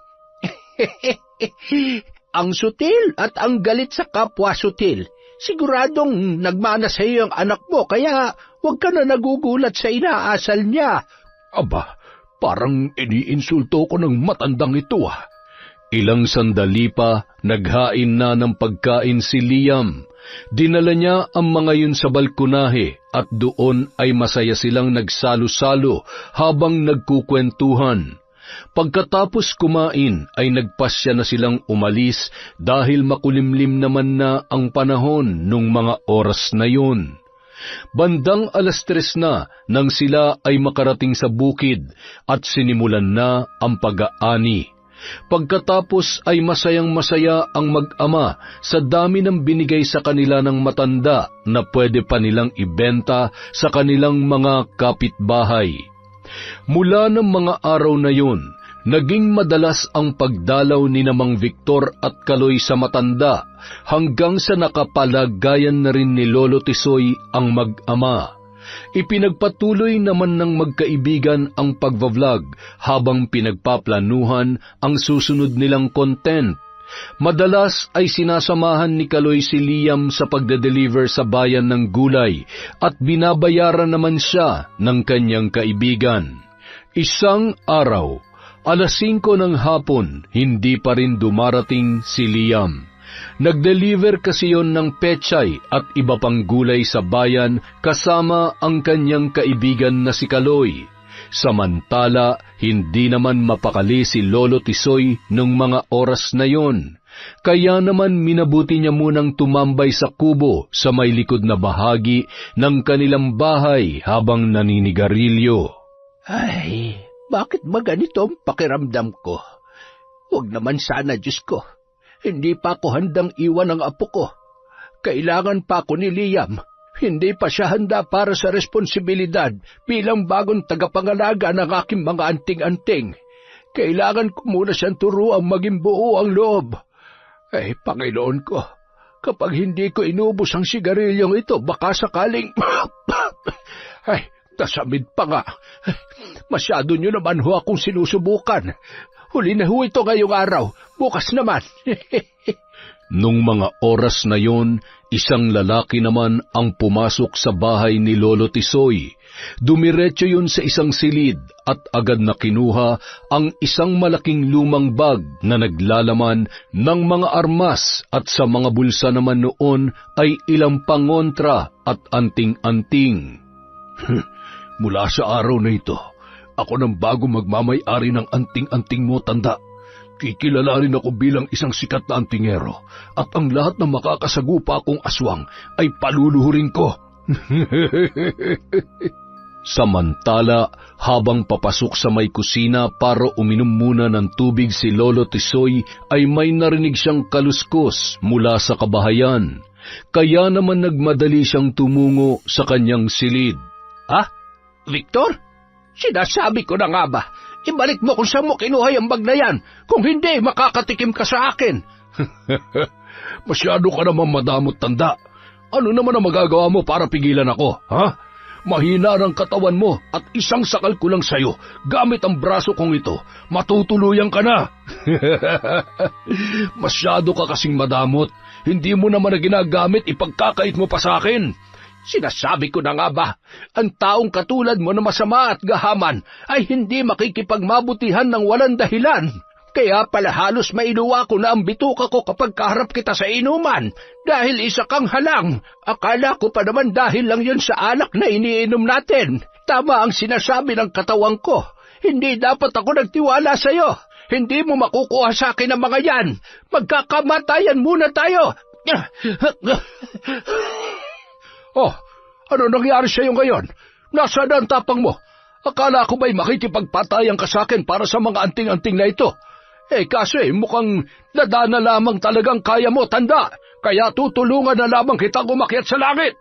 Ang sutil at ang galit sa kapwa sutil. Siguradong nagmana sa iyo ang anak mo, kaya huwag ka na nagugulat sa inaasal niya. Aba, parang iniinsulto ko ng matandang ito Ilang sandali pa, naghain na ng pagkain si Liam. Dinala niya ang mga yun sa balkonahe at doon ay masaya silang nagsalo-salo habang nagkukwentuhan. Pagkatapos kumain ay nagpasya na silang umalis dahil makulimlim naman na ang panahon nung mga oras na yun. Bandang 3:00 na nang sila ay makarating sa bukid at sinimulan na ang pag-aani. Pagkatapos ay masayang-masaya ang mag-ama sa dami ng binigay sa kanila ng matanda na pwede pa nilang ibenta sa kanilang mga kapitbahay. Mula ng mga araw na yun, Naging madalas ang pagdalaw ni Mang Victor at Kaloy sa matanda hanggang sa nakapalagayan na rin ni Lolo Tisoy ang mag-ama. Ipinagpatuloy naman ng magkaibigan ang pagva-vlog habang pinagpaplanuhan ang susunod nilang content. Madalas ay sinasamahan ni Kaloy si Liam sa pagde-deliver sa bayan ng gulay at binabayaran naman siya ng kanyang kaibigan. Isang araw, 5:00 ng hapon, hindi pa rin dumarating si Liam. Nag-deliver kasi yon ng pechay at iba pang gulay sa bayan kasama ang kanyang kaibigan na si Kaloy. Samantala, hindi naman mapakali si Lolo Tisoy nung mga oras na yon. Kaya naman minabuti niya munang tumambay sa kubo sa may likod na bahagi ng kanilang bahay habang naninigarilyo. Ay, bakit ba ganito ang pakiramdam ko? Huwag naman sana, Diyos ko. Hindi pa ako handang iwan ang apo ko. Kailangan pa ako ni Liam. Hindi pa siya handa para sa responsibilidad bilang bagong tagapangalaga ng aking mga anting-anting. Kailangan ko muna siyang turuang maging buo ang loob. Ay, Panginoon ko, kapag hindi ko inubos ang sigarilyong ito, baka sakaling... Ay, nasamid pa nga. Masyado nyo naman ho akong sinusubukan. Huli na ho ito ngayong araw. Bukas naman. Nung mga oras na yon, isang lalaki naman ang pumasok sa bahay ni Lolo Tisoy. Dumiretso yun sa isang silid at agad na kinuha ang isang malaking lumang bag na naglalaman ng mga armas at sa mga bulsa naman noon ay ilang pangontra at anting-anting. Mula sa araw na ito, ako nang bago magmamay-ari ng anting-anting mo, tanda. Kikilala rin ako bilang isang sikat na antingero at ang lahat ng makakasagupa akong aswang ay paluluhurin ko. Samantala, habang papasok sa may kusina para uminom muna ng tubig si Lolo Tisoy, ay may narinig siyang kaluskos mula sa kabahayan. Kaya naman nagmadali siyang tumungo sa kanyang silid. Ha? Victor? Sinasabi ko na nga ba, ibalik mo kung saan mo kinuha yung bag na yan. Kung hindi, makakatikim ka sa akin. Masyado ka naman madamot, tanda. Ano naman ang magagawa mo para pigilan ako, ha? Mahina ang katawan mo at isang sakal ko lang sa'yo. Gamit ang braso kong ito, matutuluyan ka na. Masyado ka kasing madamot. Hindi mo naman na ginagamit, ipagkakait mo pa sa akin. Sinasabi ko na nga ba, ang taong katulad mo na masama at gahaman ay hindi makikipagmabutihan ng walang dahilan. Kaya pala halos mailuwa ko na ang bituka ko kapag kaharap kita sa inuman dahil isa kang halang. Akala ko pa naman dahil lang yun sa alak na iniinom natin. Tama ang sinasabi ng katawan ko. Hindi dapat ako nagtiwala sa'yo. Hindi mo makukuha sa akin ang mga yan. Magkakamatayan muna tayo. Oh, ano nangyari sa'yo ngayon? Nasaan ang tapang mo? Akala ko ba'y makikipagpatayan ka sa akin para sa mga anting-anting na ito? Kasi mukhang nadana lamang talagang kaya mo, tanda. Kaya tutulungan na lamang kitang umakyat sa langit.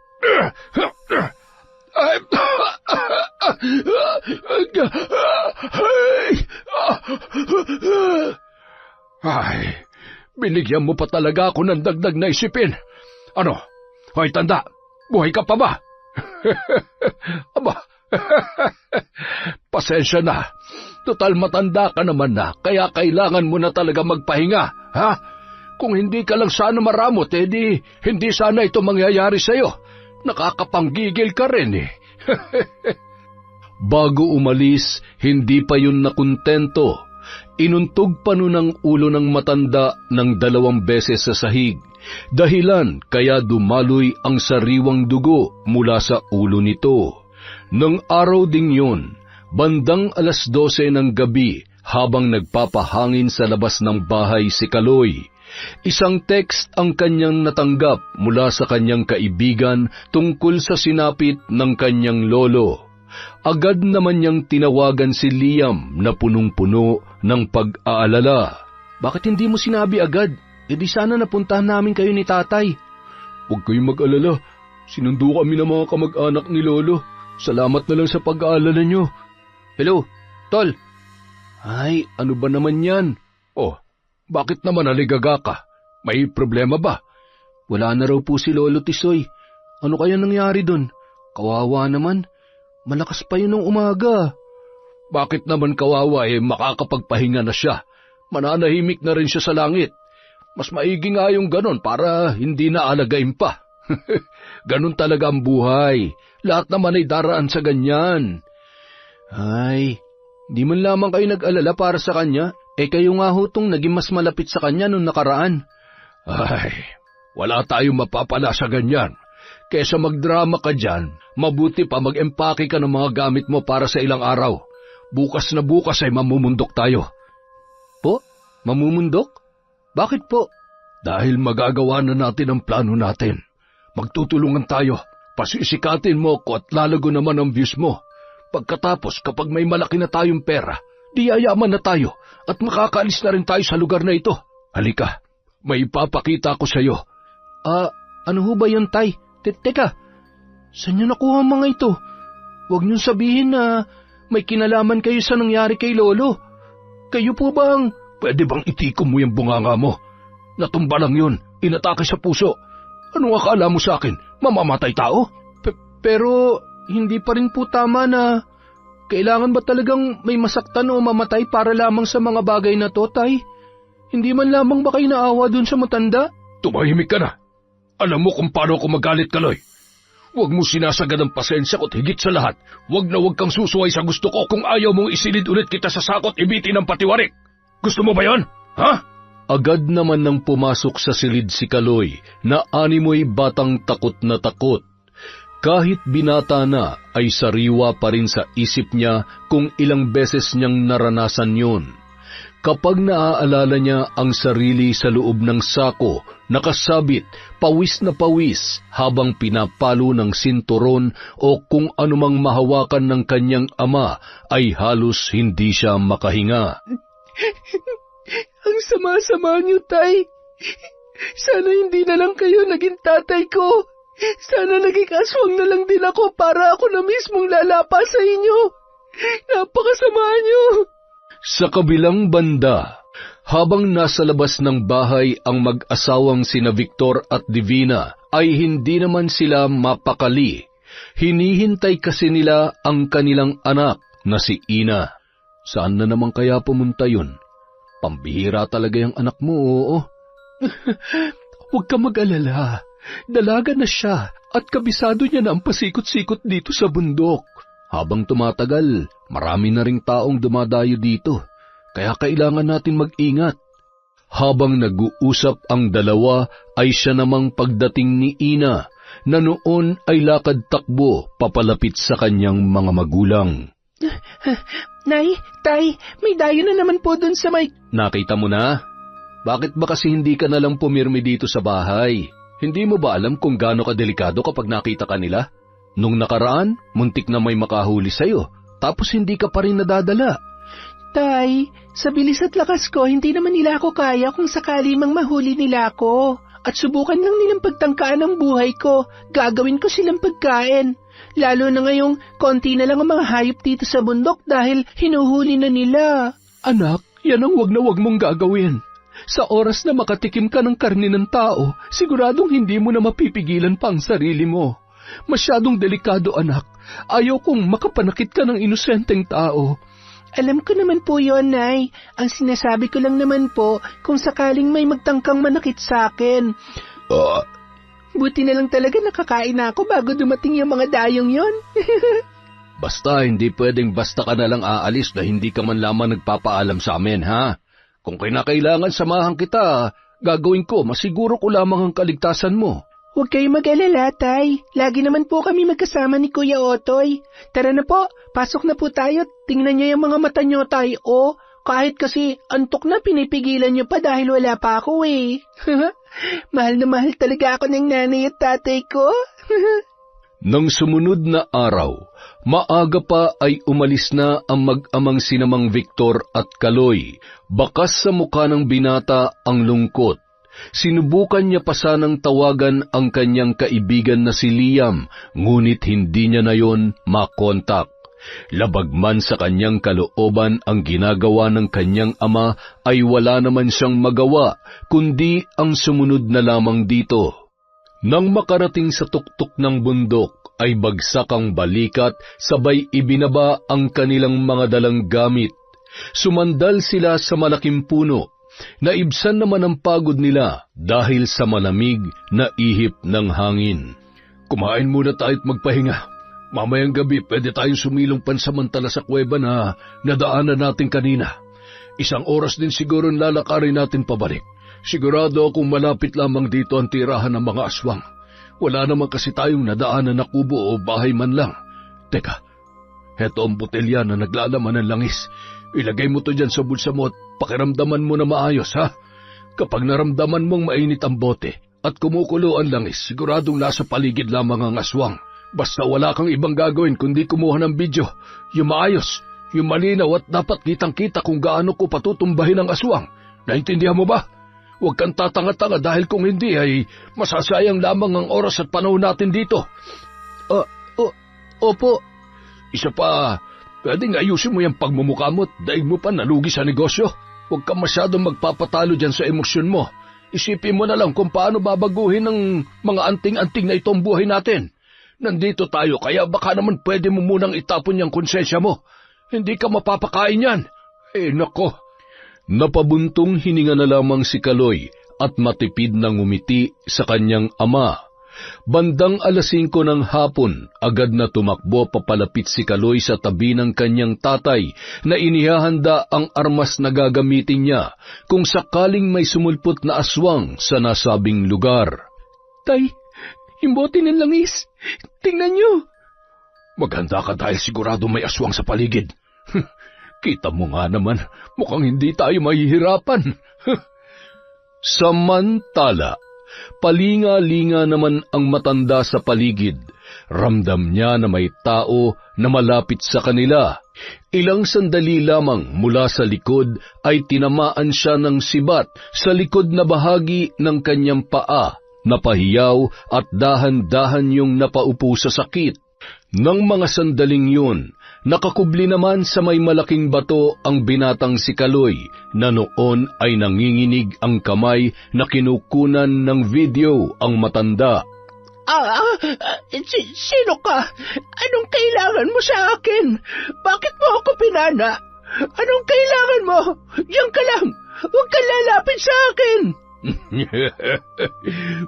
Ay, binigyan mo pa talaga ako ng dagdag na isipin. Ano? Hoy, tanda. Buhay ka pa ba? Aba, pasensya na. Total matanda ka naman na, kaya kailangan mo na talaga magpahinga, ha? Kung hindi ka lang sana maramot, di hindi sana ito mangyayari sa'yo. Nakakapanggigil ka rin, Bago umalis, hindi pa yun nakontento. Inuntog pa nun ang ulo ng matanda ng 2 beses sa sahig. Dahilan kaya dumaloy ang sariwang dugo mula sa ulo nito. Nang araw ding yun, bandang 12:00 ng gabi habang nagpapahangin sa labas ng bahay si Kaloy, isang text ang kanyang natanggap mula sa kanyang kaibigan tungkol sa sinapit ng kanyang lolo. Agad naman niyang tinawagan si Liam na punong-puno ng pag-aalala. Bakit hindi mo sinabi agad? Di sana napuntahan namin kayo ni tatay. Huwag kayong mag-alala. Sinundo kami ng mga kamag-anak ni Lolo. Salamat na lang sa pag-aalala nyo. Hello, Tol. Ay, ano ba naman yan? Oh, bakit naman naligaga ka? May problema ba? Wala na raw po si Lolo Tisoy. Ano kaya nangyari dun? Kawawa naman. Malakas pa yun nung umaga. Bakit naman kawawa makakapagpahinga na siya? Mananahimik na rin siya sa langit. Mas maigi nga yung ganon para hindi na alagain pa. Ganon talaga ang buhay. Lahat naman ay daraan sa ganyan. Ay, di man lamang kayo nag-alala para sa kanya. Kayo nga hutong naging mas malapit sa kanya nung nakaraan. Ay, wala tayong mapapala sa ganyan. Kesa magdrama ka dyan, mabuti pa mag-empake ka ng mga gamit mo para sa ilang araw. Bukas na bukas ay mamumundok tayo. Po? Mamumundok? Bakit po? Dahil magagawa na natin ang plano natin. Magtutulungan tayo. Pasisikatin mo ko at lalago naman ang views mo. Pagkatapos kapag may malaki na tayong pera, di yayaman na tayo at makakaalis na rin tayo sa lugar na ito. Halika, may ipapakita ko sa iyo. Ano ho ba yun, Tay? Teka, saan nyo nakuha ang mga ito? Huwag nyo sabihin na may kinalaman kayo sa nangyari kay Lolo. Kayo po bang... Pwede bang itikom mo yung bunganga mo? Natumba lang yun, inatake sa puso. Anong akala mo sa akin? Mamamatay tao? Pero hindi pa rin po tama na... Kailangan ba talagang may masaktan o mamatay para lamang sa mga bagay na to, Tay? Hindi man lamang ba kayo naawa dun sa matanda? Tumahimik ka na. Alam mo kung paano ako magalit, Kaloy. Huwag mo sinasagad ang pasensya ko't higit sa lahat. Huwag kang susuway sa gusto ko kung ayaw mong isilid ulit kita sa sakot ibitin ng patiwarik. Gusto mo ba yon? Ha? Agad naman nang pumasok sa silid si Kaloy na animoy batang takot na takot. Kahit binata na ay sariwa pa rin sa isip niya kung ilang beses niyang naranasan yun. Kapag naaalala niya ang sarili sa loob ng sako, nakasabit, pawis na pawis habang pinapalo ng sinturon o kung anumang mahawakan ng kanyang ama ay halos hindi siya makahinga. Ang sama-sama niyo, Tay. Sana hindi na lang kayo naging tatay ko. Sana naging aswang na lang din ako para ako na mismong lalapa sa inyo. Napakasama niyo. Sa kabilang banda, habang nasa labas ng bahay ang mag-asawang sina Victor at Divina, ay hindi naman sila mapakali. Hinihintay kasi nila ang kanilang anak na si Ina. Saan na naman kaya pumunta yun? Pambihira talaga yung anak mo, oo. Huwag ka mag-alala. Dalaga na siya at kabisado niya na ang pasikot-sikot dito sa bundok. Habang tumatagal, marami na ring taong dumadayo dito, kaya kailangan natin mag-ingat. Habang nag-uusap ang dalawa ay siya namang pagdating ni Ina, na noon ay lakad-takbo papalapit sa kanyang mga magulang. Nay, Tay, may dayo na naman po dun sa may... Nakita mo na? Bakit ba kasi hindi ka nalang pumirmi dito sa bahay? Hindi mo ba alam kung gaano kadelikado kapag nakita ka nila? Nung nakaraan, muntik na may makahuli sa'yo, tapos hindi ka pa rin nadadala. Tay, sa bilis at lakas ko, hindi naman nila ako kaya kung sakali mang mahuli nila ako. At subukan lang nilang pagtangkaan ang buhay ko, gagawin ko silang pagkain. Lalo na ngayong konti na lang ang mga hayop dito sa bundok dahil hinuhuli na nila. Anak, yan ang wag na wag mong gagawin. Sa oras na makatikim ka ng karne ng tao, siguradong hindi mo na mapipigilan pa ang sarili mo. Masyadong delikado, anak. Ayaw kong makapanakit ka ng inosenteng tao. Alam ko naman po yon, Nay. Ang sinasabi ko lang naman po kung sakaling may magtangkang manakit sa akin. Buti na lang talaga nakakain na ako bago dumating yung mga dayong yon. Basta hindi pwedeng basta ka na lang aalis na hindi ka man lamang nagpapaalam sa amin, ha? Kung kinakailangan samahan kita, gagawin ko, masiguro ko lamang ang kaligtasan mo. Huwag kayong mag-alala, Tay. Lagi naman po kami magkasama ni Kuya Otoy. Tara na po, pasok na po tayo. Tingnan niyo yung mga mata niyo, Tay. O, kahit kasi antok na pinipigilan niyo pa dahil wala pa ako eh. Mahal na mahal talaga ako ng nanay at tatay ko. Nang sumunod na araw, maaga pa ay umalis na ang mag-amang sinamang Victor at Kaloy. Bakas sa mukha ng binata ang lungkot. Sinubukan niya pa sanang tawagan ang kanyang kaibigan na si Liam, ngunit hindi niya na yon makontak. Labag man sa kanyang kalooban ang ginagawa ng kanyang ama ay wala naman siyang magawa, kundi ang sumunod na lamang dito. Nang makarating sa tuktok ng bundok, ay bagsak ang balikat, sabay ibinaba ang kanilang mga dalang gamit. Sumandal sila sa malaking puno. Naibsan naman ang pagod nila dahil sa malamig na ihip ng hangin. Kumain muna tayo at magpahinga. Mamayang gabi pwede tayong sumilong pansamantala sa kuweba na nadaanan natin kanina. 1 oras din siguro lalakarin natin pabalik. Sigurado akong malapit lamang dito ang tirahan ng mga aswang. Wala naman kasi tayong nadaanan na kubo o bahay man lang. Teka, heto ang botelya na naglalaman ng langis. Ilagay mo to dyan sa bulsa mo at pakiramdaman mo na maayos, ha? Kapag naramdaman mong mainit ang bote at kumukulo ang langis, siguradong nasa paligid lamang ang aswang. Basta wala kang ibang gagawin kundi kumuha ng video. Yung maayos, yung malinaw at dapat kitang-kita kung gaano ko patutumbahin ang aswang. Naintindihan mo ba? Huwag kang tatanga-tanga dahil kung hindi ay masasayang lamang ang oras at panahon natin dito. Opo. Isa pa, pwedeng ayusin mo yung pagmumukha mo at daig mo pa nalugi sa negosyo. Huwag kang masyadong magpapatalo dyan sa emosyon mo. Isipin mo na lang kung paano babaguhin ng mga anting-anting na itong buhay natin. Nandito tayo kaya baka naman pwede mo munang itapon yung konsensya mo. Hindi ka mapapakain yan. Nako. Napabuntong hininga na lamang si Kaloy at matipid na ngumiti sa kanyang ama. Bandang 5:00 ng hapon, agad na tumakbo papalapit si Kaloy sa tabi ng kanyang tatay na inihahanda ang armas na gagamitin niya kung sakaling may sumulpot na aswang sa nasabing lugar. Tay, yung bote ng langis. Tingnan niyo. Maghanda ka dahil sigurado may aswang sa paligid. Kita mo nga naman, mukhang hindi tayo mahihirapan. Samantala, palinga-linga naman ang matanda sa paligid. Ramdam niya na may tao na malapit sa kanila. Ilang sandali lamang mula sa likod ay tinamaan siya ng sibat sa likod na bahagi ng kanyang paa. Napahiyaw at dahan-dahan yung napaupo sa sakit. Nang mga sandaling yun, nakakubli naman sa may malaking bato ang binatang si Kaloy na noon ay nanginginig ang kamay na kinukunan ng video ang matanda. Sino ka? Anong kailangan mo sa akin? Bakit mo ako pinana? Anong kailangan mo? Diyan ka lang. Huwag ka lalapit sa akin.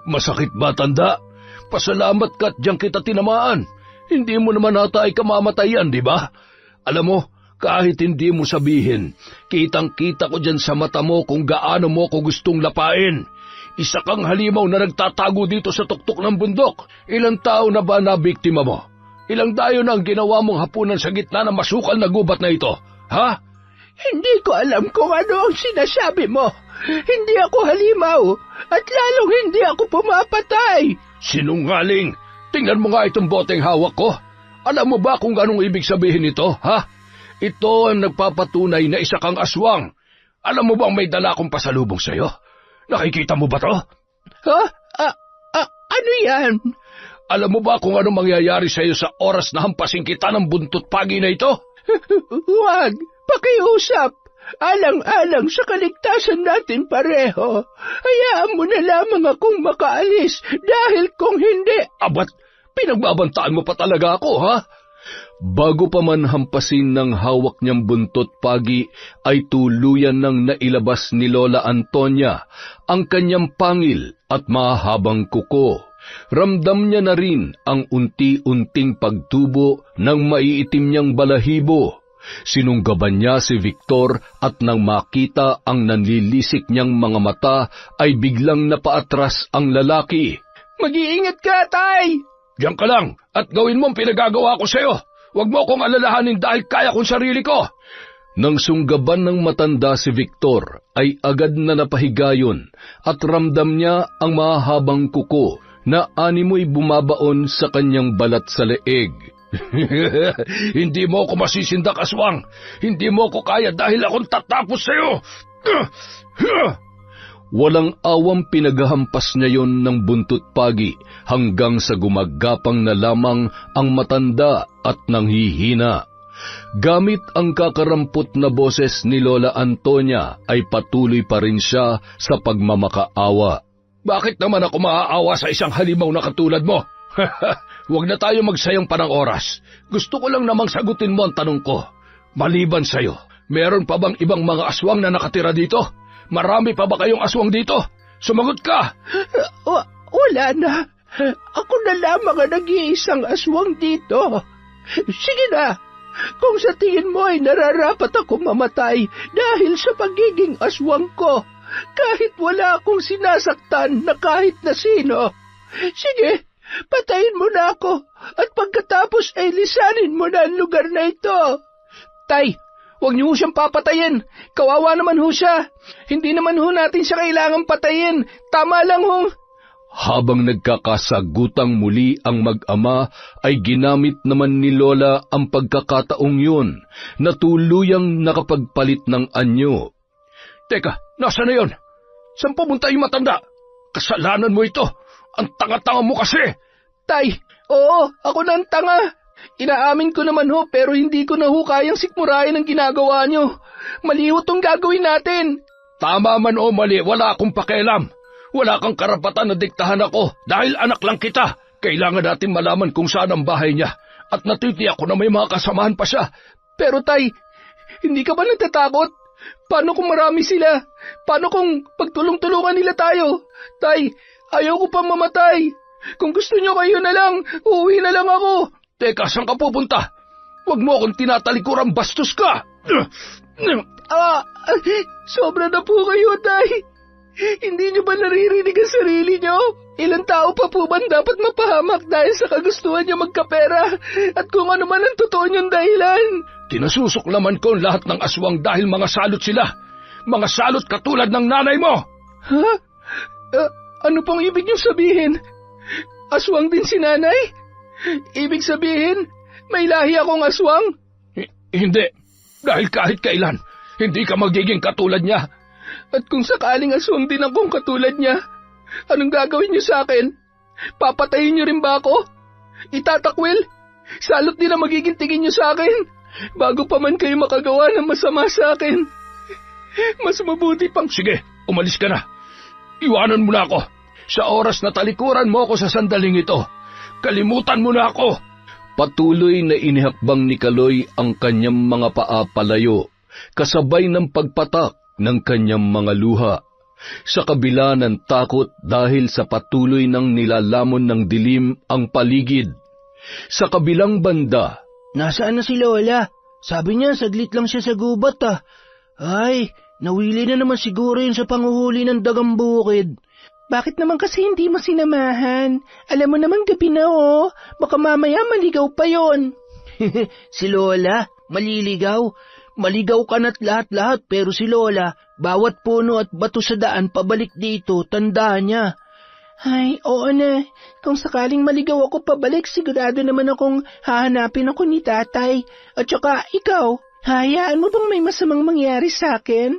Masakit ba, tanda? Pasalamat ka at diyan kita tinamaan. Hindi mo naman ata ay kamamatayan, di ba? Alam mo, kahit hindi mo sabihin, kitang-kita ko diyan sa mata mo kung gaano mo ko gustong lapain. Isa kang halimaw na nagtatago dito sa tuktok ng bundok. Ilang tao na ba na biktima mo? Ilang dayo na ang ginawa mong hapunan sa gitna ng masukal na gubat na ito, ha? Hindi ko alam kung ano ang sinasabi mo. Hindi ako halimaw at lalong hindi ako pumapatay. Sinungaling! Tingnan mo nga itong boteng hawak ko. Alam mo ba kung anong ibig sabihin nito, ha? Ito ang nagpapatunay na isa kang aswang. Alam mo bang may dala akong pasalubong sa'yo? Nakikita mo ba to? Ha? Ano yan? Alam mo ba kung anong mangyayari sa'yo sa oras na hampasin kita ng buntot pagi na ito? Huwag! Pakiusap! Alang-alang sa kaligtasan natin pareho. Hayaan mo na lamang akong makaalis dahil kung hindi... Abat, pinagbabantaan mo pa talaga ako, ha? Bago pa man hampasin ng hawak niyang buntot pagi, ay tuluyan nang nailabas ni Lola Antonia ang kanyang pangil at mahabang kuko. Ramdam niya na rin ang unti-unting pagtubo ng maiitim niyang balahibo. Sinunggaban niya si Victor at nang makita ang nanlilisik niyang mga mata ay biglang napaatras ang lalaki. Mag-iingat ka, Tay! Diyan ka lang at gawin mo ang pinagagawa ko sa'yo. Huwag mo akong alalahanin dahil kaya kong sarili ko. Nang sunggaban ng matanda si Victor ay agad na napahigayon at ramdam niya ang mahabang kuko na animoy bumabaon sa kanyang balat sa leeg. Hindi mo ako masisindak, aswang. Hindi mo ako kaya dahil akong tatapos sa'yo. Walang awang pinaghahampas niya yon ng buntot pagi hanggang sa gumagapang na lamang ang matanda at nanghihina. Gamit ang kakarampot na boses ni Lola Antonia ay patuloy pa rin siya sa pagmamakaawa. Bakit naman ako maaawa sa isang halimaw na katulad mo? Huwag na tayo magsayang pa ng oras. Gusto ko lang namang sagutin mo ang tanong ko. Maliban sa'yo, meron pa bang ibang mga aswang na nakatira dito? Marami pa ba kayong aswang dito? Sumagot ka! Wala na. Ako na lamang ang nag-iisang aswang dito. Sige na. Kung sa tingin mo ay nararapat ako mamatay dahil sa pagiging aswang ko, kahit wala akong sinasaktan na kahit na sino, sige, patayin mo na ako at pagkatapos ay lisanin mo na ang lugar na ito. Tay, huwag niyo ho siyang papatayin. Kawawa naman ho siya. Hindi naman ho natin siya kailangang patayin. Tama lang ho. Habang nagkakasagutang muli ang mag-ama, ay ginamit naman ni Lola ang pagkakataong yun na tuluyang nakapagpalit ng anyo. Teka, nasa na yun? Saan pumunta yung matanda? Kasalanan mo ito. Ang tanga-tanga mo kasi. Tay, oo, ako na ang tanga. Inaamin ko naman ho, pero hindi ko na ho kayang sikmurahin ang ginagawa nyo. Mali ho itong gagawin natin. Tama man o mali, wala akong pakialam. Wala kang karapatan na diktahan ako dahil anak lang kita. Kailangan natin malaman kung saan ang bahay niya. At natitiyak ko na may mga kasamahan pa siya. Pero tay, hindi ka ba nagtatakot? Paano kung marami sila? Paano kung pagtulong-tulungan nila tayo? Tay, ayaw ko pa mamatay. Kung gusto nyo kayo na lang, uuwi na lang ako. Teka, saan ka pupunta? Huwag mo akong tinatalikuran, bastos ka! Sobra na po kayo, tay. Hindi nyo ba naririnig ang sarili nyo? Ilang tao pa po ba dapat mapahamak dahil sa kagustuhan nyo magkapera? At kung ano man ang totoo nyong dahilan? Kinasusuklaman ko ang lahat ng aswang dahil mga salot sila. Mga salot katulad ng nanay mo! Ha? Ano pong ibig nyo sabihin? Aswang din si nanay? Ibig sabihin, may lahi akong aswang? Hindi. Dahil kahit kailan, hindi ka magiging katulad niya. At kung sakaling aswang din akong katulad niya, anong gagawin niyo sa akin? Papatayin niyo rin ba ako? Itatakwil? Salot din ang magiging tingin niyo sa akin? Bago pa man kayo makagawa ng masama sa akin. Mas mabuti pang... Sige, umalis ka na. Iwanan mo na ako. Sa oras na talikuran mo ako sa sandaling ito, kalimutan mo na ako. Patuloy na inihakbang ni Kaloy ang kanyang mga paa palayo, kasabay ng pagpatak ng kanyang mga luha. Sa kabila ng takot dahil sa patuloy ng nilalamon ng dilim ang paligid. Sa kabilang banda, Nasaan na si Lola? Sabi niya, saglit lang siya sa gubat Ay, nawili na naman siguro yun sa panguhuli ng dagang bukid. Bakit naman kasi hindi mo sinamahan? Alam mo naman gabi na baka mamaya maligaw pa yon. Si Lola, maliligaw. Maligaw ka na't lahat-lahat, pero si Lola, bawat puno at bato sa daan pabalik dito, tandaan niya. Ay, oo na. Kung sakaling maligaw ako pabalik, sigurado naman akong hahanapin ako ni tatay. At saka, ikaw, hayaan mo bang may masamang mangyari sa akin?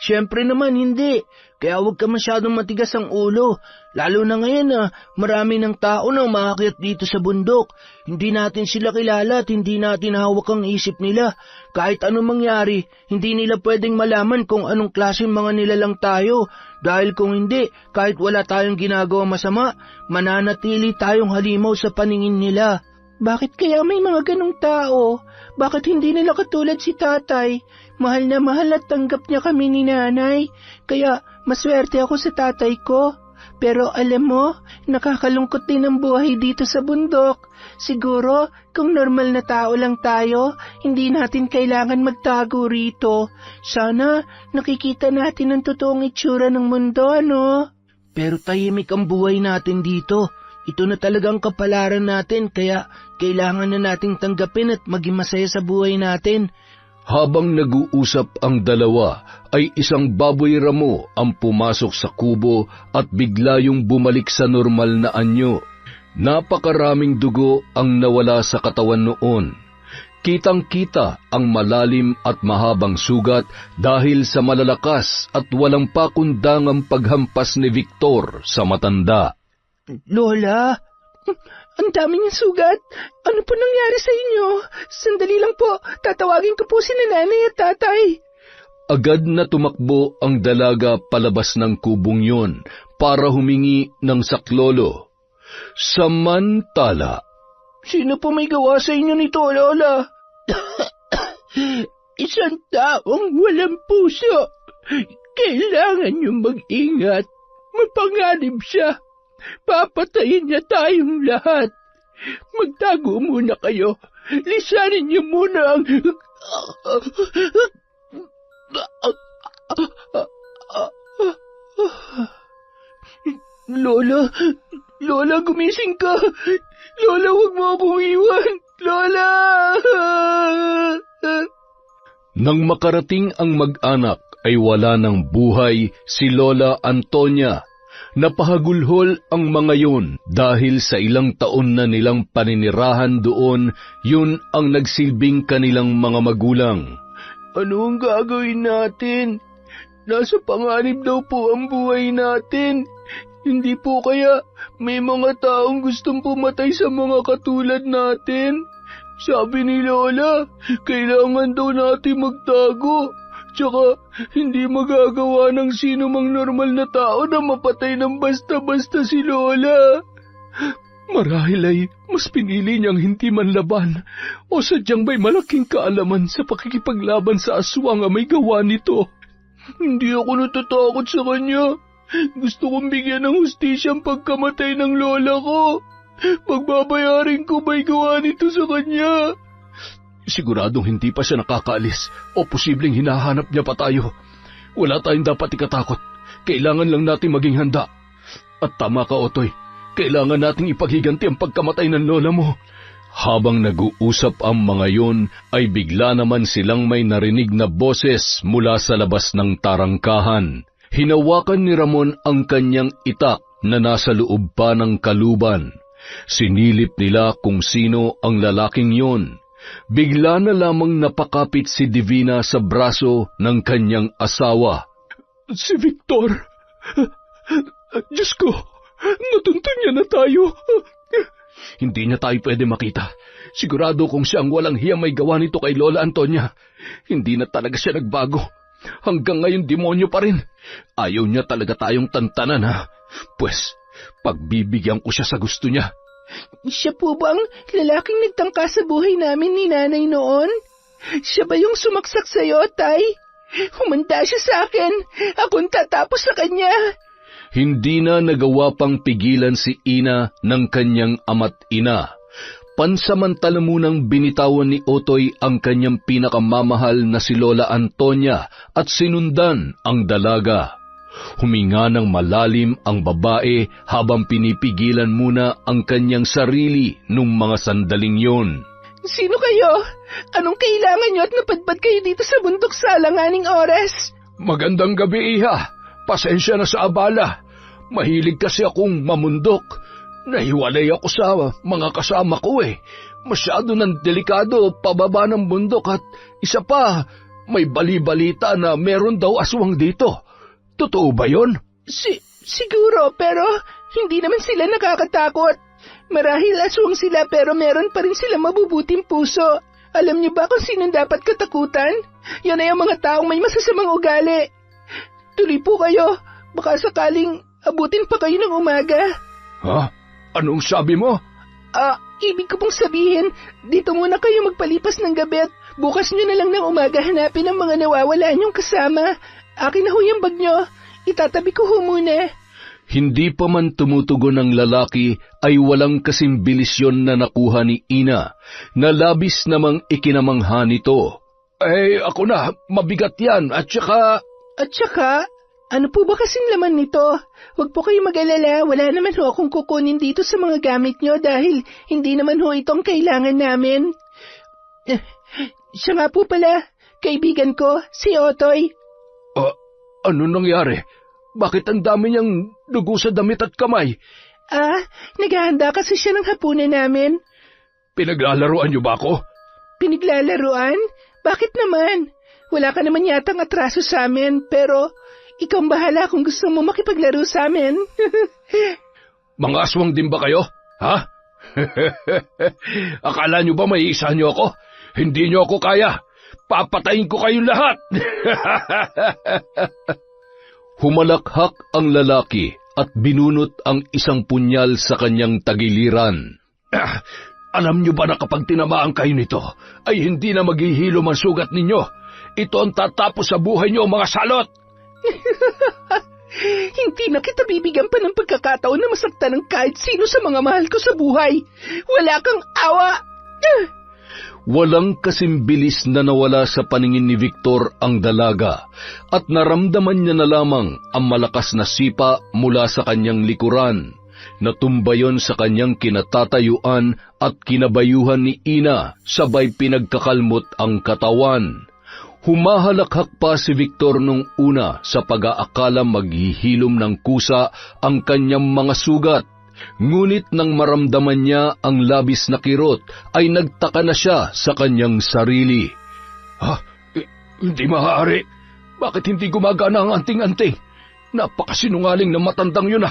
Siyempre naman hindi. Kaya huwag ka masyadong matigas ang ulo. Lalo na ngayon marami ng tao na umaakyat dito sa bundok. Hindi natin sila kilala at hindi natin hawak ang isip nila. Kahit anong mangyari, hindi nila pwedeng malaman kung anong klaseng mga nilalang tayo. Dahil kung hindi, kahit wala tayong ginagawa masama, mananatili tayong halimaw sa paningin nila. Bakit kaya may mga ganong tao? Bakit hindi nila katulad si tatay? Mahal na mahal at tanggap niya kami ni nanay. Kaya maswerte ako sa tatay ko. Pero alam mo, nakakalungkot din ang buhay dito sa bundok. Siguro, kung normal na tao lang tayo, hindi natin kailangan magtago rito. Sana nakikita natin ang totoong itsura ng mundo, ano? Pero tahimik ang buhay natin dito. Ito na talagang kapalaran natin, kaya kailangan na nating tanggapin at maging masaya sa buhay natin. Habang nag-uusap ang dalawa, ay isang baboy ramo ang pumasok sa kubo at bigla yung bumalik sa normal na anyo. Napakaraming dugo ang nawala sa katawan noon. Kitang-kita ang malalim at mahabang sugat dahil sa malalakas at walang pakundangang paghampas ni Victor sa matanda. Lola, Ang dami niyang sugat. Ano po nangyari sa inyo? Sandali lang po, tatawagin ko po si nanay at tatay. Agad na tumakbo ang dalaga palabas ng kubong yon para humingi ng saklolo. Samantala, Sino po may gawa sa inyo nito, Lola? Isang taong walang puso. Kailangan niyong mag-ingat. Mapanganib siya. Papatayin niya tayong lahat. Magtago muna kayo. Lisanin niyo muna ang... Lola, gumising ka. Lola, huwag mo akong iwan. Lola! nang makarating ang mag-anak ay wala ng buhay si Lola Antonia. Napahagulhol ang mga yun dahil sa ilang taon na nilang paninirahan doon, yun ang nagsilbing kanilang mga magulang. Ano ang gagawin natin? Nasa panganib daw po ang buhay natin. Hindi po kaya may mga taong gustong pumatay sa mga katulad natin? Sabi ni Lola, kailangan daw natin magtago. Tsaka, hindi magagawa ng sino mang normal na tao na mapatay ng basta-basta si Lola. Marahil ay mas pinili niyang hindi manlaban o sadyang may malaking kaalaman sa pakikipaglaban sa aswang ang may gawa nito. Hindi ako natatakot sa kanya. Gusto kong bigyan ng hustisya ang pagkamatay ng lola ko. Pagbabayarin ko may gawa nito sa kanya. Siguradong hindi pa siya nakakaalis o posibleng hinahanap niya pa tayo. Wala tayong dapat ikatakot. Kailangan lang natin maging handa. At tama ka, Otoy. Kailangan nating ipaghiganti ang pagkamatay ng lola mo. Habang nag-uusap ang mga yon, ay bigla naman silang may narinig na boses mula sa labas ng tarangkahan. Hinawakan ni Ramon ang kanyang itak na nasa loob pa ng kaluban. Sinilip nila kung sino ang lalaking yon. Bigla na lamang napakapit si Divina sa braso ng kanyang asawa. Si Victor! Diyos ko! Natuntun niya na tayo! Hindi niya tayo pwede makita. Sigurado kung siya ang walang hiyang may gawa nito kay Lola Antonia. Hindi na talaga siya nagbago. Hanggang ngayon demonyo pa rin. Ayaw niya talaga tayong tantanan, ha? Pues, pagbibigyan ko siya sa gusto niya. Siya po ba ang lalaking nagtangka sa buhay namin ni nanay noon? Siya ba yung sumaksak sa'yo, Tay? Humanda siya sa akin. Akong tatapos sa kanya. Hindi na nagawa pang pigilan si Ina ng kanyang ama't ina. Pansamantala munang binitawan ni Otoy ang kanyang pinakamamahal na si Lola Antonia at sinundan ang dalaga. Huminga ng malalim ang babae habang pinipigilan muna ang kanyang sarili nung mga sandaling yon. Sino kayo? Anong kailangan niyo at napadpad kayo dito sa bundok sa alanganing oras? Magandang gabi, Iha. Pasensya na sa abala. Mahilig kasi akong mamundok. Nahiwalay ako sa mga kasama ko eh. Masyado ng delikado pababa ng bundok at isa pa, may bali-balita na meron daw aswang dito. Totoo ba yon? Siguro, pero hindi naman sila nakakatakot. Marahil aswang sila pero meron pa rin sila mabubuting puso. Alam niyo ba kung sino dapat katakutan? Yan ay ang mga taong may masasamang ugali. Tuloy po kayo. Baka sakaling abutin pa kayo ng umaga. Ha? Anong sabi mo? Ibig ko pong sabihin, dito muna kayo magpalipas ng gabi at bukas nyo na lang ng umaga hanapin ang mga nawawala nyong kasama. Akin na ho yung bag nyo. Itatabi ko ho muna. Hindi pa man tumutugon ang lalaki ay walang kasing bilis yon na nakuha ni Ina, na labis namang ikinamangha nito. Ako na, mabigat yan at saka... At saka, ano po ba kasing laman nito? Huwag po kayo mag-alala, wala naman ho akong kukunin dito sa mga gamit nyo dahil hindi naman ho itong kailangan namin. Siya nga po pala, kaibigan ko, si Otoy. Ano nangyari? Bakit ang dami niyang dugo sa damit at kamay? Naghahanda kasi siya ng hapunan namin. Pinaglalaruan niyo ba ako? Pinaglalaruan? Bakit naman? Wala ka naman yatang atraso sa amin, pero ikaw ang bahala kung gusto mo makipaglaro sa amin. Mga aswang din ba kayo? Ha? Akala nyo ba may isa nyo ako? Hindi nyo ako kaya. Papatayin ko kayong lahat. Humalakhak ang lalaki at binunot ang isang punyal sa kanyang tagiliran. Alam nyo ba na kapag tinamaan kayo nito, ay hindi na maghihilom ang sugat ninyo? Ito ang tatapos sa buhay nyo, mga salot! Hindi na kita bibigyan pa ng pagkakataon na masaktan ng kahit sino sa mga mahal ko sa buhay. Wala kang awa! Walang kasimbilis na nawala sa paningin ni Victor ang dalaga at naramdaman niya na lamang ang malakas na sipa mula sa kanyang likuran. Natumba yon sa kanyang kinatatayuan at kinabayuhan ni Ina, sabay pinagkakalmot ang katawan. Humahalakhak pa si Victor nung una sa pag-aakala maghihilom ng kusa ang kanyang mga sugat. Ngunit nang maramdaman niya ang labis na kirot, ay nagtaka na siya sa kanyang sarili. Hindi maaari. Bakit hindi gumagana ang anting-anting? Napakasinungaling ng matandang yun.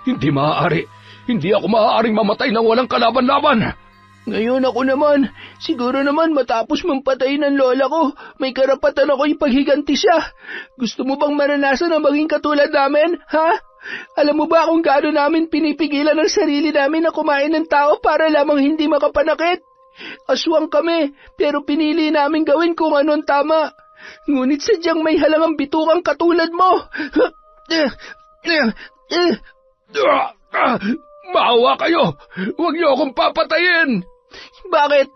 Hindi maaari. Hindi ako maaaring mamatay nang walang kalaban-laban. Ngayon ako naman, siguro naman matapos mampatay ng lola ko, may karapatan ako ipaghiganti siya. Gusto mo bang maranasan na maging katulad namin, ha? Alam mo ba kung gaano namin pinipigilan ang sarili namin na kumain ng tao para lamang hindi makapanakit? Aswang kami, pero pinili namin gawin kung anong tama. Ngunit sadyang may halangang bitukang katulad mo. Maawa kayo! Huwag niyo akong papatayin! Bakit?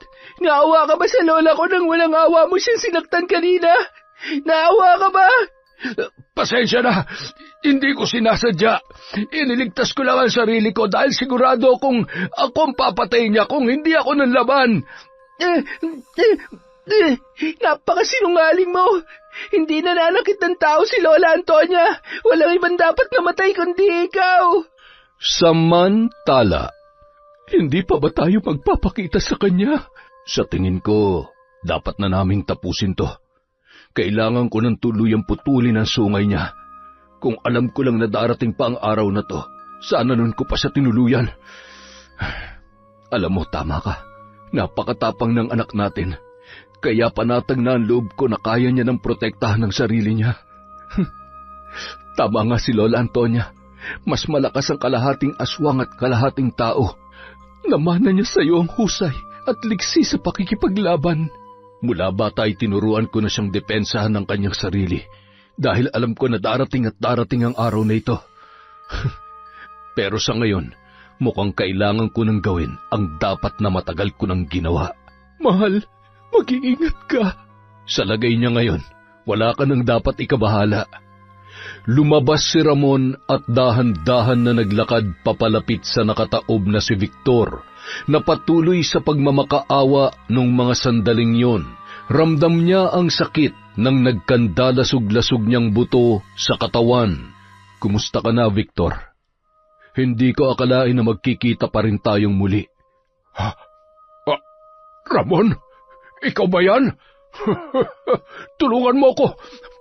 Naawa ka ba sa lola ko nang walang awa mo siyang sinaktan kanina? Naawa ka ba? Pasensya na. Hindi ko sinasadya. Iniligtas ko lang ang sarili ko dahil sigurado akong ako ang papatayin niya kung hindi ako ng laban. Napakasinungaling mo. Hindi nananakit ng tao si Lola Antonia. Walang ibang dapat namatay kundi ikaw. Samantala, hindi pa ba tayo magpapakita sa kanya? Sa tingin ko, dapat na naming tapusin to. Kailangan ko ng tuluyang putulin ang sungay niya. Kung alam ko lang na darating pa ang araw na to, sana nun ko pa siya tinuluyan. Alam mo, tama ka. Napakatapang ng anak natin. Kaya panatag na ang loob ko na kaya niya ng protektahan ng sarili niya. Tama nga si Lola Antonia. Mas malakas ang kalahating aswang at kalahating tao. Namana niya sa iyo ang husay at liksi sa pakikipaglaban. Mula bata ay tinuruan ko na siyang depensahan ng kanyang sarili dahil alam ko na darating at darating ang araw na ito. Pero sa ngayon, mukhang kailangan ko nang gawin ang dapat na matagal ko nang ginawa. Mahal, mag-iingat ka. Sa lagay niya ngayon, wala ka nang dapat ikabahala. Lumabas si Ramon at dahan-dahan na naglakad papalapit sa nakataob na si Victor, na patuloy sa pagmamakaawa nung mga sandaling yon. Ramdam niya ang sakit ng nagkandalasog-lasog niyang buto sa katawan. Kumusta ka na, Victor? Hindi ko akalain na magkikita pa rin tayong muli. Ramon? Ikaw ba yan? Tulungan mo ako.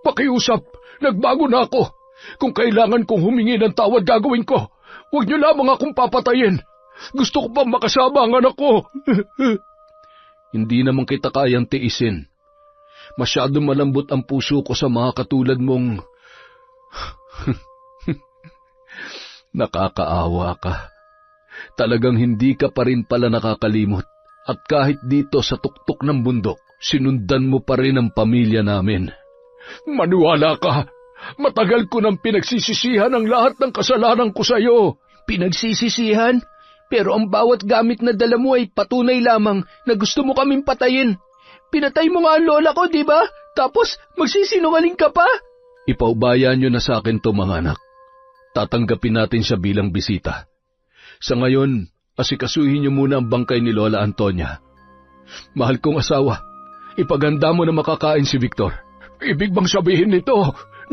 Pakiusap. Nagbago na ako. Kung kailangan kong humingi ng tawad, gagawin ko. Huwag niyo lamang akong papatayin. Gusto ko pang makasama ang anak ko. Hindi naman kita kayang tiisin. Masyadong malambot ang puso ko sa mga katulad mong... Nakakaawa ka. Talagang hindi ka pa rin pala nakakalimot. At kahit dito sa tuktok ng bundok, sinundan mo pa rin ang pamilya namin. Maniwala ka. Matagal ko nang pinagsisisihan ang lahat ng kasalanan ko sa iyo. Pinagsisisihan? Pero ang bawat gamit na dala mo ay patunay lamang na gusto mo kaming patayin. Pinatay mo nga ang lola ko, di ba? Tapos magsisinungaling ka pa? Ipaubaya niyo na sa akin to, mga anak. Tatanggapin natin siya bilang bisita. Sa ngayon, asikasuhin niyo muna ang bangkay ni Lola Antonia. Mahal kong asawa, ipaganda mo na makakain si Victor. Ibig bang sabihin nito,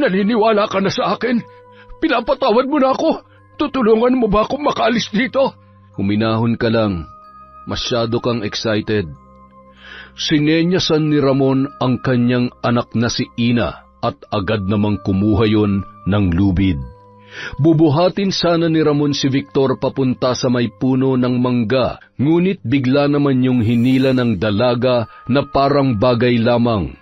naniniwala ka na sa akin? Pinapatawad mo na ako. Tutulungan mo ba akong makaalis dito? Huminahon ka lang. Masyado kang excited. Sinenyasan ni Ramon ang kanyang anak na si Ina at agad namang kumuha yon ng lubid. Bubuhatin sana ni Ramon si Victor papunta sa may puno ng mangga, ngunit bigla naman yung hinila ng dalaga na parang bagay lamang.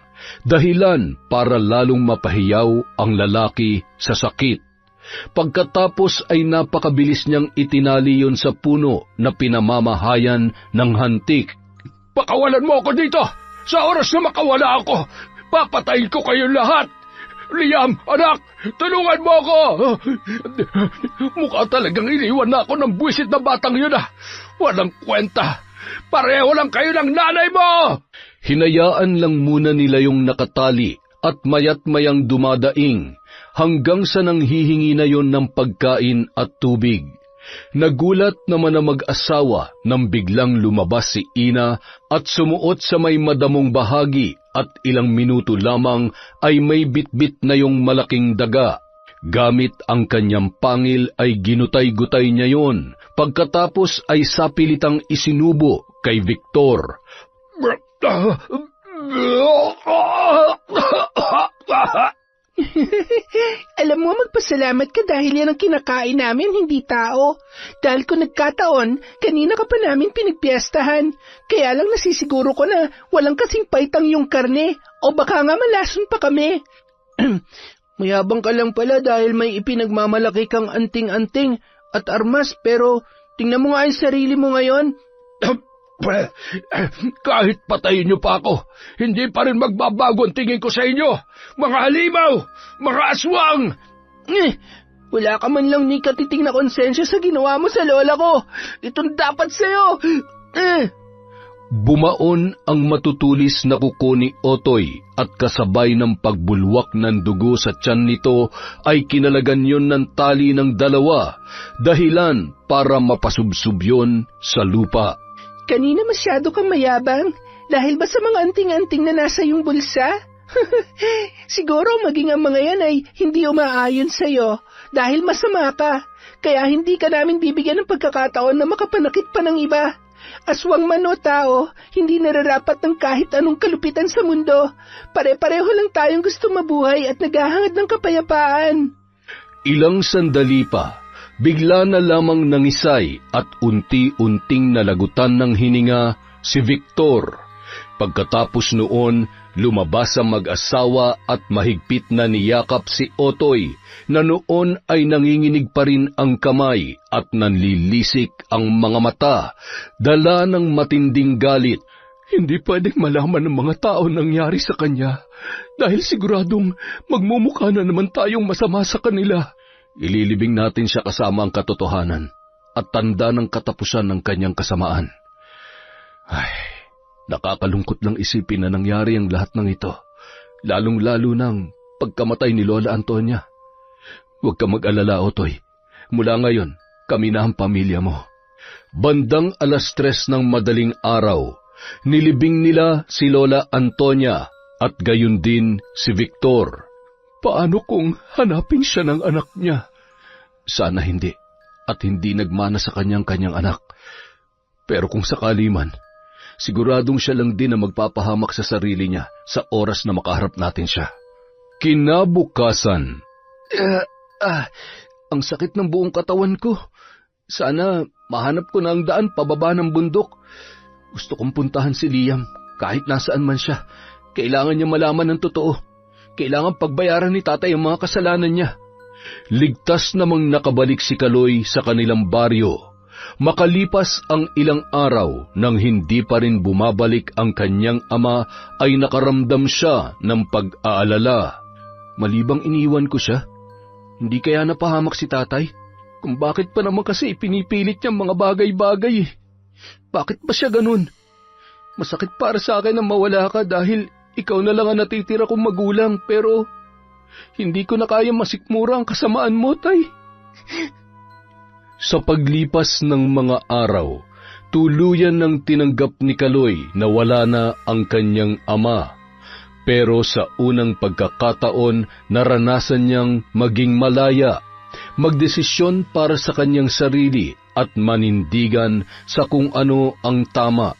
Dahilan para lalong mapahiyaw ang lalaki sa sakit. Pagkatapos ay napakabilis niyang itinali yon sa puno na pinamamahayan ng hantik. Pakawalan mo ako dito! Sa oras na makawala ako, papatayin ko kayong lahat! Liam, anak, tulungan mo ako! Mukha talagang iniwan na ako ng buwisit na batang yun ah! Walang kwenta! Pareho lang kayo ng nanay mo! Hinayaan lang muna nila yung nakatali at mayat-mayang dumadaing hanggang sa nanghihingi na yon ng pagkain at tubig. Nagulat naman ang mag-asawa nang biglang lumabas si Ina at sumuot sa may madamong bahagi at ilang minuto lamang ay may bitbit na yung malaking daga. Gamit ang kanyang pangil ay ginutay-gutay niya yon. Pagkatapos ay sapilitang isinubo kay Victor. Alam mo, magpasalamat ka dahil yan ang kinakain namin, hindi tao. Dahil kung nagkataon, kanina ka pa namin pinagpiestahan. Kaya lang nasisiguro ko na walang kasing paitang yung karne, o baka nga malason pa kami. Mayabang ka lang pala dahil may ipinagmamalaki kang anting-anting at armas, pero tingnan mo nga ang sarili mo ngayon. Kahit patayin niyo pa ako, hindi pa rin magbabago ang tingin ko sa inyo. Mga halimaw! Mga aswang! Wala ka man lang ni katiting na konsensya sa ginawa mo sa lola ko. Itong dapat sa'yo. Bumaon ang matutulis na kuko ni Otoy at kasabay ng pagbulwak ng dugo sa tiyan nito ay kinalagan yon ng tali ng dalawa, dahilan para mapasubsob yon sa lupa. Kanina masyado kang mayabang dahil ba sa mga anting-anting na nasa iyong bulsa? Siguro maging ang mga yan ay hindi umaayon sa'yo dahil masama ka, kaya hindi ka namin bibigyan ng pagkakataon na makapanakit pa ng iba. Aswang man o tao, hindi nararapat ng kahit anong kalupitan sa mundo. Pare-pareho lang tayong gusto mabuhay at naghahangad ng kapayapaan. Ilang sandali pa, bigla na lamang nangisay at unti-unting nalagutan ng hininga si Victor. Pagkatapos noon, lumabas ang mag-asawa at mahigpit na niyakap si Otoy na noon ay nanginginig pa rin ang kamay at nanlilisik ang mga mata, dala ng matinding galit. Hindi pwedeng malaman ng mga tao nangyari sa kanya dahil siguradong magmumukha na naman tayong masama sa kanila. Ililibing natin siya kasama ang katotohanan at tanda ng katapusan ng kanyang kasamaan. Ay, nakakalungkot lang isipin na nangyari ang lahat ng ito, lalong-lalo ng pagkamatay ni Lola Antonia. Huwag ka mag-alala, Otoy. Mula ngayon, kami na ang pamilya mo. Bandang 3:00 ng madaling araw, nilibing nila si Lola Antonia at gayon din si Victor. Paano kung hanapin siya ng anak niya? Sana hindi, at hindi nagmana sa kanyang anak. Pero kung sakali man, siguradong siya lang din na magpapahamak sa sarili niya sa oras na makaharap natin siya. Kinabukasan. Ang sakit ng buong katawan ko. Sana mahanap ko na ang daan pababa ng bundok. Gusto kong puntahan si Liam kahit nasaan man siya. Kailangan niya malaman ng totoo. Kailangan pagbayaran ni tatay ang mga kasalanan niya. Ligtas namang nakabalik si Kaloy sa kanilang baryo. Makalipas ang ilang araw nang hindi pa rin bumabalik ang kanyang ama ay nakaramdam siya ng pag-aalala. Malibang iniwan ko siya? Hindi kaya napahamak si tatay? Kung bakit pa naman kasi ipinipilit niyang mga bagay-bagay eh. Bakit ba siya ganun? Masakit para sa akin na mawala ka dahil ikaw na lang ang natitira kong magulang, pero hindi ko na kaya masikmura ang kasamaan mo, tay. Sa paglipas ng mga araw, tuluyan ng tinanggap ni Kaloy na wala na ang kanyang ama. Pero sa unang pagkakataon, naranasan niyang maging malaya, magdesisyon para sa kanyang sarili at manindigan sa kung ano ang tama.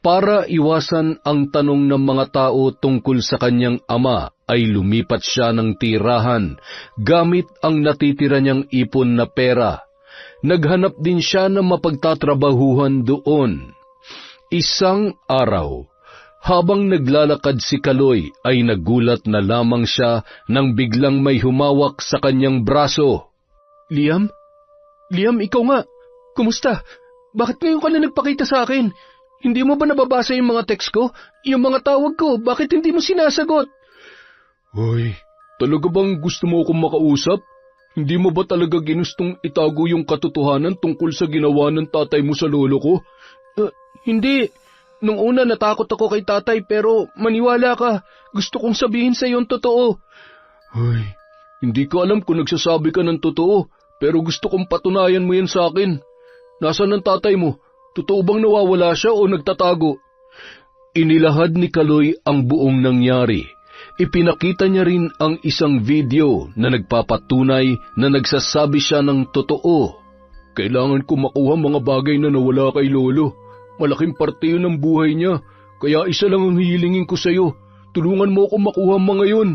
Para iwasan ang tanong ng mga tao tungkol sa kanyang ama, ay lumipat siya ng tirahan gamit ang natitira niyang ipon na pera. Naghanap din siya ng mapagtatrabahuhan doon. Isang araw, habang naglalakad si Kaloy, ay nagulat na lamang siya nang biglang may humawak sa kanyang braso. Liam? Liam, ikaw nga. Kumusta? Bakit ngayon ka na nagpakita sa akin? Hindi mo ba nababasa yung mga text ko? Yung mga tawag ko, bakit hindi mo sinasagot? Hoy, talaga bang gusto mo akong makausap? Hindi mo ba talaga ginustong itago yung katotohanan tungkol sa ginawa ng tatay mo sa lolo ko? Hindi. Nung una natakot ako kay tatay pero maniwala ka. Gusto kong sabihin sa iyo ang totoo. Ay, hindi ko alam kung nagsasabi ka ng totoo, pero gusto kong patunayan mo yan sa akin. Nasaan ang tatay mo? Totoo bang nawawala siya o nagtatago? Inilahad ni Kaloy ang buong nangyari. Ipinakita niya rin ang isang video na nagpapatunay na nagsasabi siya ng totoo. Kailangan ko makuha mga bagay na nawala kay lolo. Malaking parte yun ng buhay niya, kaya isa lang ang hihilingin ko sa iyo. Tulungan mo akong makuha mga yun.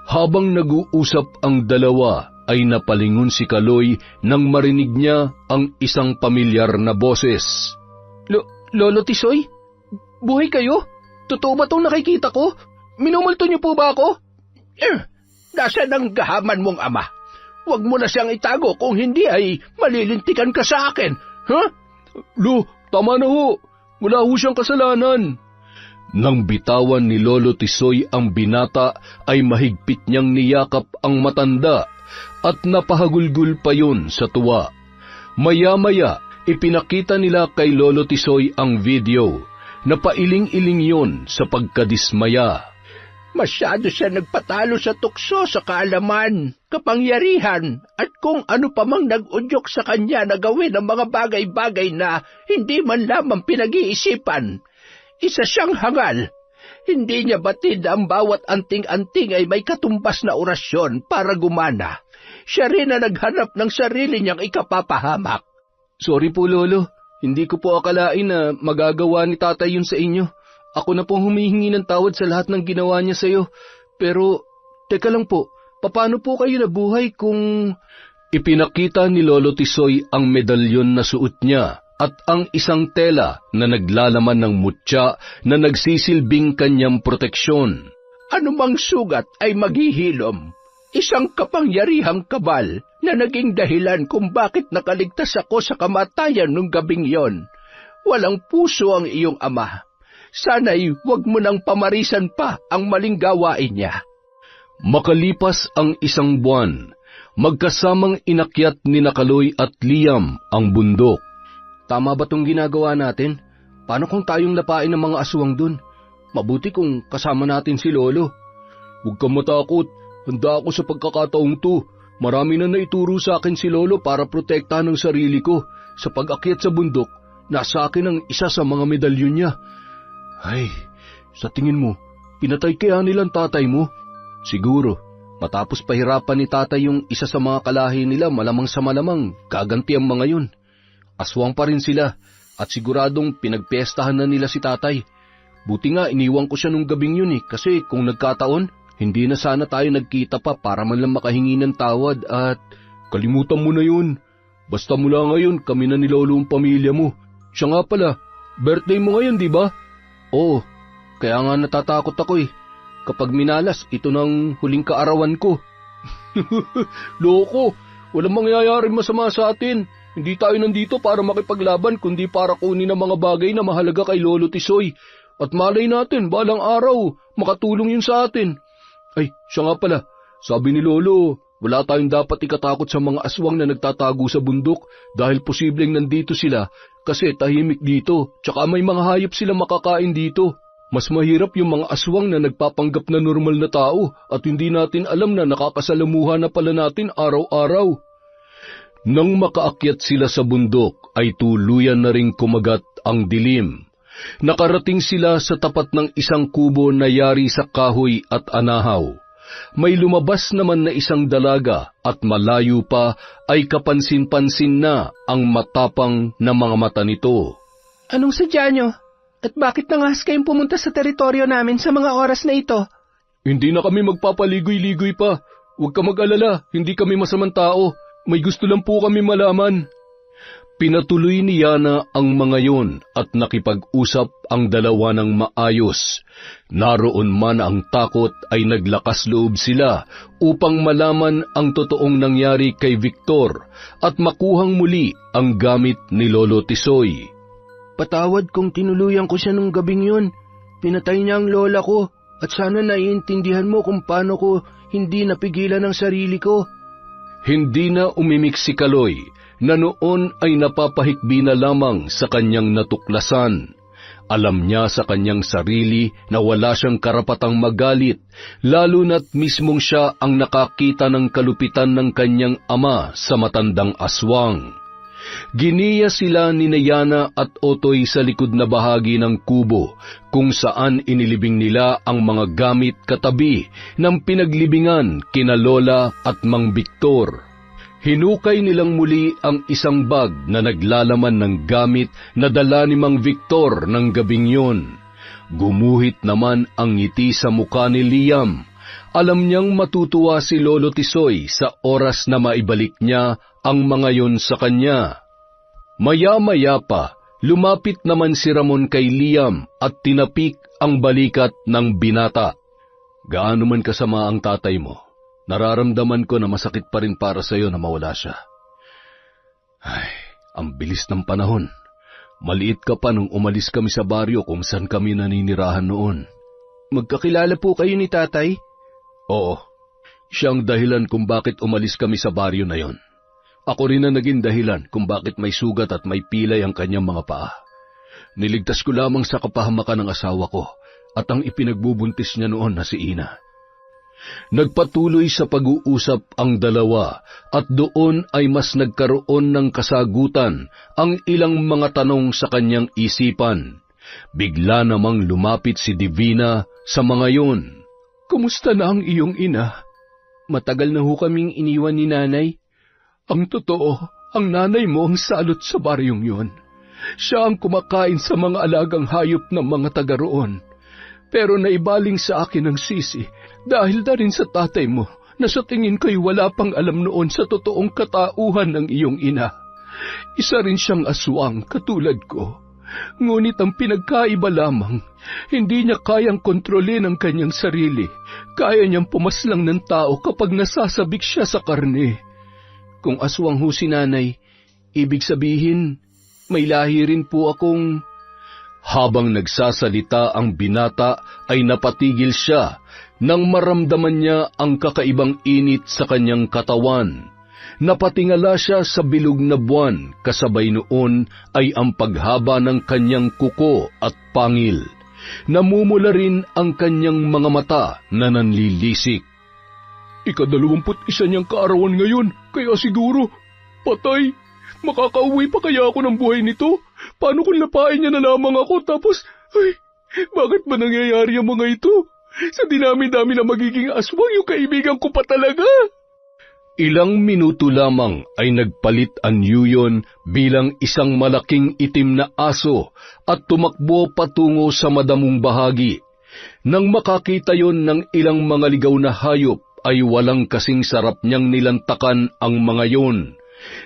Habang nag-uusap ang dalawa, ay napalingon si Kaloy nang marinig niya ang isang pamilyar na boses. Lolo Tisoy? Buhay kayo? Totoo ba itong nakikita ko? Minumulto niyo po ba ako? Nasaan ang gahaman mong ama? Huwag mo na siyang itago kung hindi ay malilintikan ka sa akin. Huh? Lo, tama na ho. Wala ho siyang kasalanan. Nang bitawan ni Lolo Tisoy ang binata, ay mahigpit niyang niyakap ang matanda at napahagulgul pa yun sa tuwa. Maya-maya, ipinakita nila kay Lolo Tisoy ang video. Napailing-iling yun sa pagkadismaya. Masyado siya nagpatalo sa tukso sa kaalaman, kapangyarihan, at kung ano pa mang nag-udyok sa kanya na gawin ang mga bagay-bagay na hindi man lamang pinag-iisipan. Isa siyang hangal. Hindi niya batid ang bawat anting-anting ay may katumbas na orasyon para gumana. Siya rin na naghanap ng sarili niyang ikapapahamak. Sorry po, Lolo. Hindi ko po akalain na magagawa ni tatay yun sa inyo. Ako na pong humihingi ng tawad sa lahat ng ginawa niya sa iyo. Pero, teka lang po, paano po kayo nabuhay kung... Ipinakita ni Lolo Tisoy ang medalyon na suot niya at ang isang tela na naglalaman ng mutya na nagsisilbing kanyang proteksyon. Anumang sugat ay maghihilom. Isang kapangyarihang kabal na naging dahilan kung bakit nakaligtas ako sa kamatayan nung gabing yon. Walang puso ang iyong ama. Sana'y huwag mo nang pamarisan pa ang maling gawain niya. Makalipas ang isang buwan, magkasamang inakyat ni Kaloy at Liam ang bundok. Tama ba itong ginagawa natin? Paano kung tayong lapain ng mga aswang dun? Mabuti kung kasama natin si Lolo. Huwag kang matakot. Handa ako sa pagkakataong to. Marami na naituro sa akin si Lolo para protektahan ang sarili ko. Sa pag-akyat sa bundok, nasa akin ang isa sa mga medalyon niya. Ay, sa tingin mo, pinatay kaya nilang tatay mo? Siguro, matapos pahirapan ni tatay yung isa sa mga kalahi nila, malamang sa malamang, gaganti ang mga yun. Aswang pa rin sila, at siguradong pinagpestahan na nila si tatay. Buti nga iniwan ko siya nung gabing yun kasi kung nagkataon, hindi na sana tayo nagkita pa para man lang makahingi ng tawad at... Kalimutan mo na yun. Basta mula ngayon, kami na ni Lolo ang pamilya mo. Siya nga pala, birthday mo ngayon, di ba? Oo, kaya nga natatakot ako Kapag minalas, ito nang huling kaarawan ko. Loko, walang mangyayaring masama sa atin. Hindi tayo nandito para makipaglaban, kundi para kunin ang mga bagay na mahalaga kay Lolo Tisoy. At malay natin, balang araw, makatulong yun sa atin. Ay, siya nga pala, sabi ni Lolo, wala tayong dapat ikatakot sa mga aswang na nagtatago sa bundok dahil posibleng nandito sila kasi tahimik dito, tsaka may mga hayop sila makakain dito. Mas mahirap yung mga aswang na nagpapanggap na normal na tao at hindi natin alam na nakakasalamuha na pala natin araw-araw. Nang makaakyat sila sa bundok ay tuluyan na ring kumagat ang dilim. Nakarating sila sa tapat ng isang kubo na yari sa kahoy at anahaw. May lumabas naman na isang dalaga at malayo pa ay kapansin-pansin na ang matapang na mga mata nito. Anong sadya nyo? At bakit nangas kayong pumunta sa teritoryo namin sa mga oras na ito? Hindi na kami magpapaligoy-ligoy pa. Huwag ka mag-alala, hindi kami masamang tao. May gusto lang po kami malaman. Pinatuloy ni Yana ang mga yon at nakipag-usap ang dalawa ng maayos. Naroon man ang takot ay naglakas loob sila upang malaman ang totoong nangyari kay Victor at makuhang muli ang gamit ni Lolo Tisoy. Patawad kung tinuluyan ko siya nung gabing yun. Pinatay niya ang lola ko at sana naiintindihan mo kung paano ko hindi napigilan ang sarili ko. Hindi na umimik si Kaloy na noon ay napapahikbi na lamang sa kanyang natuklasan. Alam niya sa kanyang sarili na wala siyang karapatang magalit, lalo na't mismong siya ang nakakita ng kalupitan ng kanyang ama sa matandang aswang. Giniya sila ni Yana at Otoy sa likod na bahagi ng kubo kung saan inilibing nila ang mga gamit katabi ng pinaglibingan kina Lola at Mang Victor. Hinukay nilang muli ang isang bag na naglalaman ng gamit na dala ni Mang Victor ng gabing yon. Gumuhit naman ang ngiti sa muka ni Liam. Alam niyang matutuwa si Lolo Tisoy sa oras na maibalik niya ang mga yon sa kanya. Maya-maya pa, lumapit naman si Ramon kay Liam at tinapik ang balikat ng binata. Gaano man kasama ang tatay mo, nararamdaman ko na masakit pa rin para sa iyo na mawala siya. Ay, ang bilis ng panahon. Maliit ka pa nung umalis kami sa baryo kung saan kami naninirahan noon. Magkakilala po kayo ni tatay? Oo, siya ang dahilan kung bakit umalis kami sa baryo na yon. Ako rin ang naging dahilan kung bakit may sugat at may pilay ang kanyang mga paa. Niligtas ko lamang sa kapahamakan ng asawa ko at ang ipinagbubuntis niya noon na si Ina. Nagpatuloy sa pag-uusap ang dalawa at doon ay mas nagkaroon ng kasagutan ang ilang mga tanong sa kanyang isipan. Bigla namang lumapit si Divina sa mga yon. Kumusta na ang iyong ina? Matagal na ho kaming iniwan ni nanay. Ang totoo, ang nanay mo ang salot sa baryong yon. Siya ang kumakain sa mga alagang hayop ng mga taga roon. Pero naibaling sa akin ang sisi dahil na rin sa tatay mo na sa tingin ko'y wala pang alam noon sa totoong katauhan ng iyong ina. Isa rin siyang aswang katulad ko. Ngunit ang pinagkaiba lamang, hindi niya kayang kontrolin ang kanyang sarili. Kaya niyang pumaslang ng tao kapag nasasabik siya sa karne. Kung aswang ho si nanay, ibig sabihin, may lahi rin po akong... Habang nagsasalita ang binata ay napatigil siya nang maramdaman niya ang kakaibang init sa kanyang katawan. Napatingala siya sa bilog na buwan, kasabay noon ay ang paghaba ng kanyang kuko at pangil. Namumula rin ang kanyang mga mata na nanlilisik. Ika-21 niyang kaarawan ngayon, kaya siguro, patay. Makakauwi pa kaya ako ng buhay nito? Paano kung lapain niya na lamang ako tapos, ay, bakit ba nangyayari ang mga ito? Sa dinami-dami na magiging aswang yung kaibigan ko pa talaga. Ilang minuto lamang ay nagpalit ang Yuyon bilang isang malaking itim na aso at tumakbo patungo sa madamong bahagi. Nang makakita yon ng ilang mga ligaw na hayop, ay walang kasing sarap niyang nilantakan ang mga yon.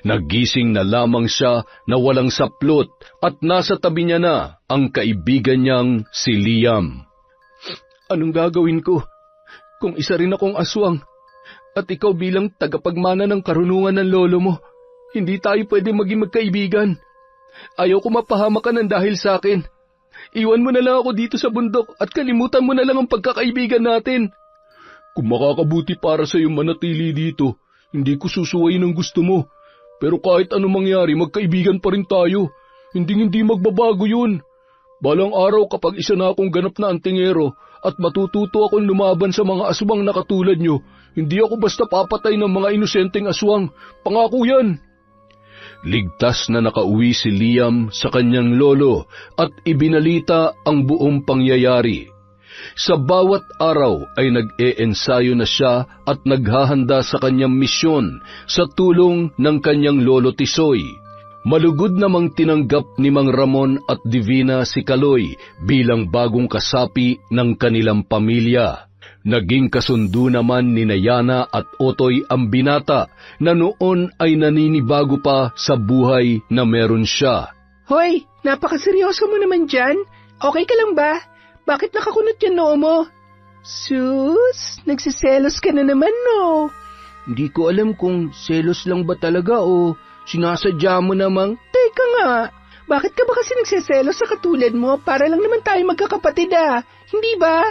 Nagising na lamang siya na walang saplot at nasa tabi niya na ang kaibigan niyang si Liam. Anong gagawin ko? Kung isa rin akong aswang at ikaw bilang tagapagmana ng karunungan ng lolo mo, hindi tayo pwede maging magkaibigan. Ayaw ko mapahamak ka ng dahil sa akin. Iwan mo na lang ako dito sa bundok at kalimutan mo na lang ang pagkakaibigan natin. Kung makakabuti para sa iyo manatili dito, hindi ko susuwayin ang gusto mo. Pero kahit anong mangyari, magkaibigan pa rin tayo. Hindi magbabago yun. Balang araw kapag isa na akong ganap na antingero at matututo akong lumaban sa mga aswang na katulad nyo, hindi ako basta papatay ng mga inosenteng aswang. Pangako yan. Ligtas na nakauwi si Liam sa kanyang lolo at ibinalita ang buong pangyayari. Sa bawat araw ay nag-e-ensayo na siya at naghahanda sa kanyang misyon sa tulong ng kanyang lolo Tisoy. Malugod namang tinanggap ni Mang Ramon at Divina si Kaloy bilang bagong kasapi ng kanilang pamilya. Naging kasundo naman ni Yana at Otoy ang binata na noon ay naninibago pa sa buhay na meron siya. Hoy, napakaseryoso mo naman dyan. Okay ka lang ba? Bakit nakakunot yan noo mo? Sus, nagsiselos ka na naman, no? Hindi ko alam kung selos lang ba talaga o sinasadya mo namang. Teka nga, bakit ka ba kasi nagsiselos sa katulad mo? Para lang naman tayo magkakapatid hindi ba?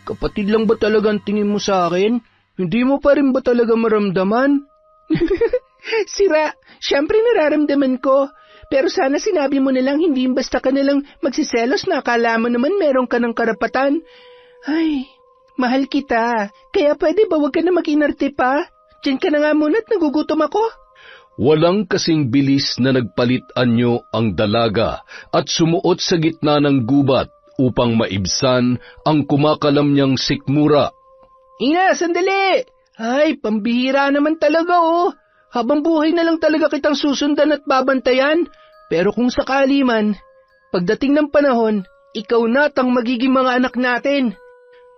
Kapatid lang ba talaga ang tingin mo sa akin? Hindi mo pa rin ba talaga maramdaman? Sira, syempre nararamdaman ko. Pero sana sinabi mo nalang hindi basta ka nalang magsiselos na akala mo naman meron ka ng karapatan. Ay, mahal kita. Kaya pwede ba wag ka na mag-inarte pa? Diyan ka na nga muna at nagugutom ako. Walang kasing bilis na nagpalit anyo ang dalaga at sumuot sa gitna ng gubat upang maibsan ang kumakalam niyang sikmura. Ina, sandali! Ay, pambihira naman talaga Habang buhay na lang talaga kitang susundan at babantayan. Pero kung sakali man, pagdating ng panahon, ikaw na ang magiging mga anak natin.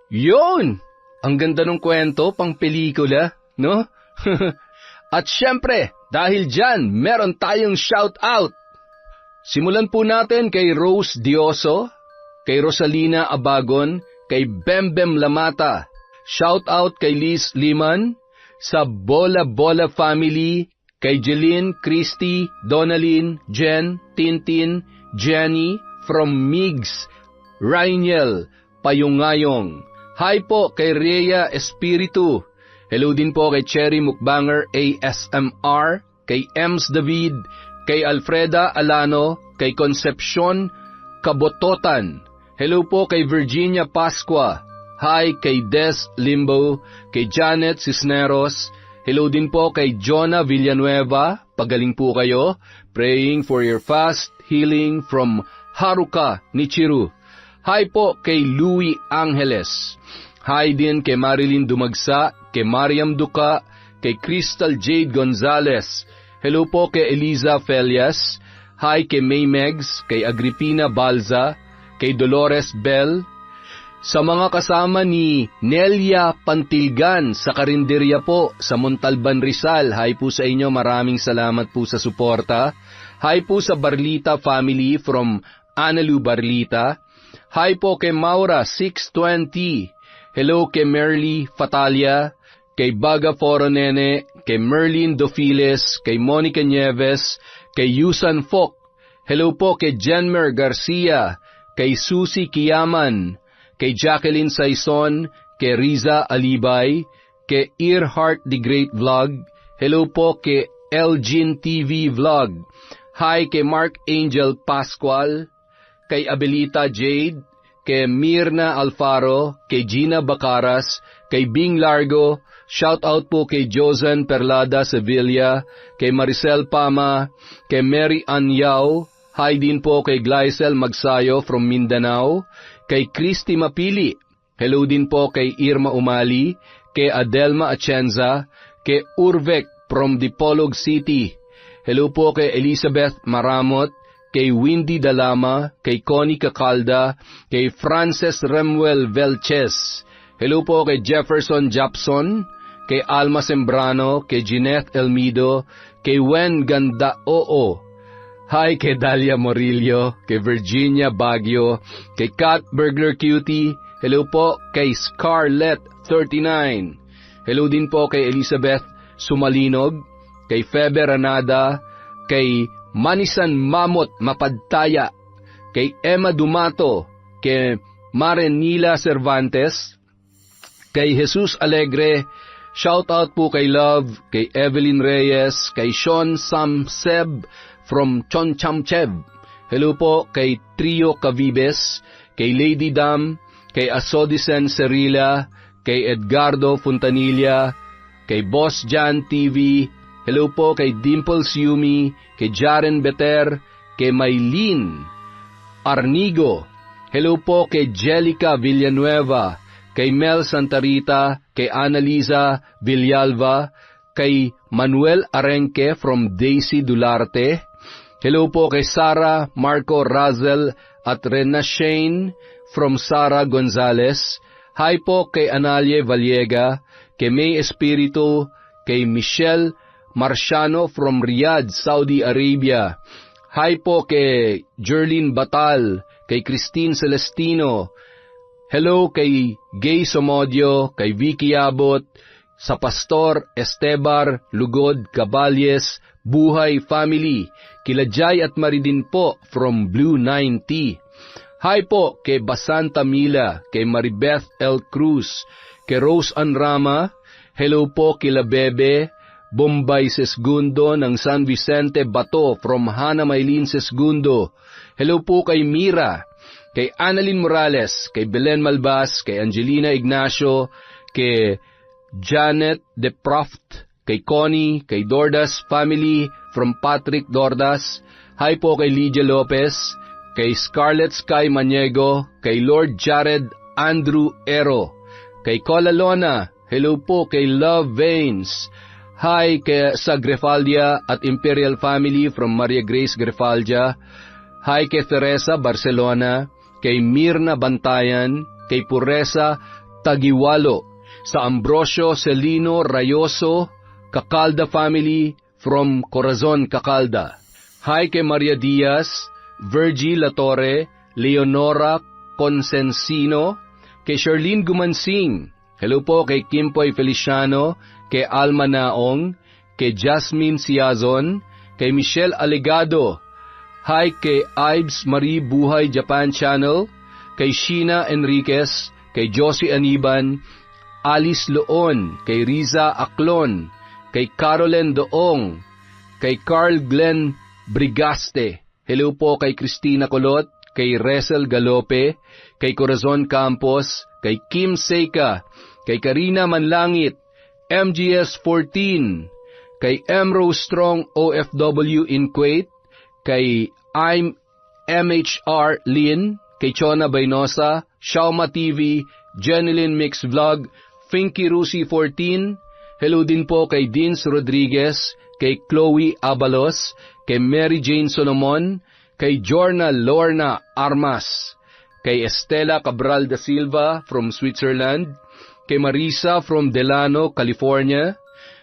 Yun! Ang ganda ng kwento, pang pelikula, no? At syempre, dahil dyan, meron tayong shout-out. Simulan po natin kay Rose Dioso, kay Rosalina Abagon, kay Bembem Lamata. Shout-out kay Liz Liman, sa Bola Bola family, kay Jeline, Christy, Donalyn, Jen, Tintin, Jenny, from Migs, Rainiel, Payungayong. Hi po kay Rhea Espiritu. Hello din po kay Cherry Mukbanger ASMR, kay Ems David, kay Alfreda Alano, kay Concepcion Kabototan. Hello po kay Virginia Pascua. Hi kay Des Limbo, kay Janet Cisneros. Hello din po kay Jonah Villanueva. Pagaling po kayo. Praying for your fast healing from Haruka Nichiru. Hi po kay Louie Angeles. Hi din kay Marilyn Dumagsa, kay Mariam Duca, kay Crystal Jade Gonzalez. Hello po kay Eliza Felias. Hi kay May Megs, kay Agripina Balza, kay Dolores Bell. Sa mga kasama ni Nelia Pantilgan sa Karinderya po sa Montalban, Rizal. Hi po sa inyo, maraming salamat po sa suporta. Hi po sa Barlita family from Analu Barlita. Hi po kay Maura 620. Hello kay Merly Fatalia, kay Baga Foronene, kay Merlin Dofiles, kay Monica Nieves, kay Yusan Fok. Hello po kay Jenmer Garcia, kay Susie Kiyaman, kay Jacqueline Saison, kay Riza Alibay, kay Earhart the Great Vlog. Hello po kay Elgin TV Vlog. Hi kay Mark Angel Pascual, kay Abelita Jade, kay Mirna Alfaro, kay Gina Bacaras, kay Bing Largo. Shout out po kay Josan Perlada Sevilla, kay Maricel Pama, kay Mary Anyao. Hi din po kay Glycel Magsayo from Mindanao, kay Christy Mapili. Hello din po kay Irma Umali, kay Adelma Atienza, kay Urvek from Dipolog City. Hello po kay Elizabeth Maramot, kay Windy Dalama, kay Connie Cacalda, kay Frances Remuel Velches. Hello po kay Jefferson Japson, kay Alma Sembrano, kay Jeanette Elmido, kay Wen Gandaoo. Hi kay Dalia Morillo, kay Virginia Baguio, kay Kat Burglar Cutie. Hello po kay Scarlett 39. Hello din po kay Elizabeth Sumalinog, kay Febe Ranada, kay Manisan Mamot Mapadtaya, kay Emma Dumato, kay Marenila Cervantes, kay Jesus Alegre. Shout out po kay Love, kay Evelyn Reyes, kay Sean Samseb from Chonchamchev. Hello po kay Trio Cavibes, kay Lady Dam, kay Asodisen Cerilla, kay Edgardo Fontanilla, kay Boss Jan TV. Hello po kay Dimples Yumi, kay Jaren Beter, kay Maylene Arnigo. Hello po kay Jelica Villanueva, kay Mel Santarita, kay Annalisa Villalva, kay Manuel Arenque from Daisy Dularte, Hello po kay Sarah, Marco, Razel at Rena Shane from Sara Gonzales. Hi po kay Analie Vallega, kay May Espiritu, kay Michelle Marciano from Riyadh, Saudi Arabia. Hi po kay Jerlyn Batal, kay Christine Celestino. Hello kay Gay Somodio, kay Vicky Abot, sa Pastor Estebar Lugod Caballes, Buhay Family, kila Jai at Maridin po from Blue 90. Hi po kay Basanta Mila, kay Maribeth L. Cruz, kay Rose Anrama. Hello po kila Bebe Bombay Sesgundo ng San Vicente Bato from Hana Maylin Sesgundo. Hello po kay Mira, kay Annalyn Morales, kay Belen Malbas, kay Angelina Ignacio, kay Janet De Proft, kay Connie, kay Dordas Family from Patrick Dordas. Hi po kay Lydia Lopez, kay Scarlett Sky Maniego, kay Lord Jared Andrew Ero, kay Cola Lona. Hello po kay Love Veins. Hi kay sa Grefaldia at Imperial Family from Maria Grace Grefaldia. Hi kay Teresa Barcelona, kay Mirna Bantayan, kay Puresa Tagiwalo, sa Ambrosio Celino Rayoso, Cacalda Family from Corazon, Cacalda. Hi kay Maria Diaz, Virgie Latorre, Leonora Consensino, kay Charlene Gumansing. Hello po kay Kimpoy Feliciano, kay Alma Naong, kay Jasmine Siazon, kay Michelle Alegado. Hi kay Ives Marie Buhay Japan Channel, kay Sheena Enriquez, kay Josie Aniban, Alice Loon, kay Riza Aklon, kay Caroline Doong, kay Carl Glenn Brigaste. Hello po kay Christina Colot, kay Resel Galope, kay Corazon Campos, kay Kim Seika, kay Karina Manlangit, MGS 14, kay Emro Strong OFW in Kuwait, kay I'm MHR Lin, kay Chona Baynosa, Shauma TV, Jenilyn Mix Vlog, Finky Rusi 14, hello din po kay Dins Rodriguez, kay Chloe Abalos, kay Mary Jane Solomon, kay Jorna Lorna Armas, kay Estela Cabral da Silva from Switzerland, kay Marisa from Delano, California,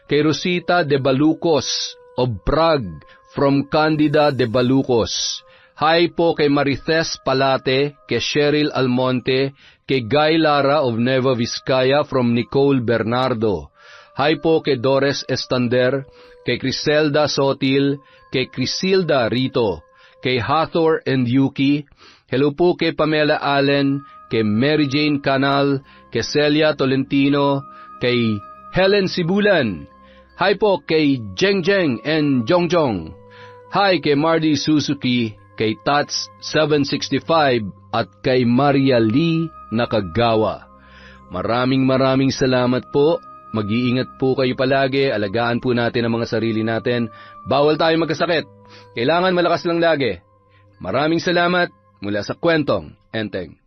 kay Rosita de Balucos of Prague from Candida de Balucos. Hi po kay Marithes Palate, kay Cheryl Almonte, kay Guy Lara of Nueva Vizcaya from Nicole Bernardo. Hi po kay Dores Estander, kay Criselda Sotil, kay Crisilda Rito, kay Hathor and Yuki. Hello po kay Pamela Allen, kay Mary Jane Canal, kay Celia Tolentino, kay Helen Sibulan. Hi po kay Jeng Jeng and Jongjong. Hi kay Mardy Suzuki, kay Tats 765 at kay Maria Lee Nakagawa. Maraming salamat po. Mag-iingat po kayo palagi. Alagaan po natin ang mga sarili natin. Bawal tayo magkasakit. Kailangan malakas lang lagi. Maraming salamat mula sa Kwentong Enteng.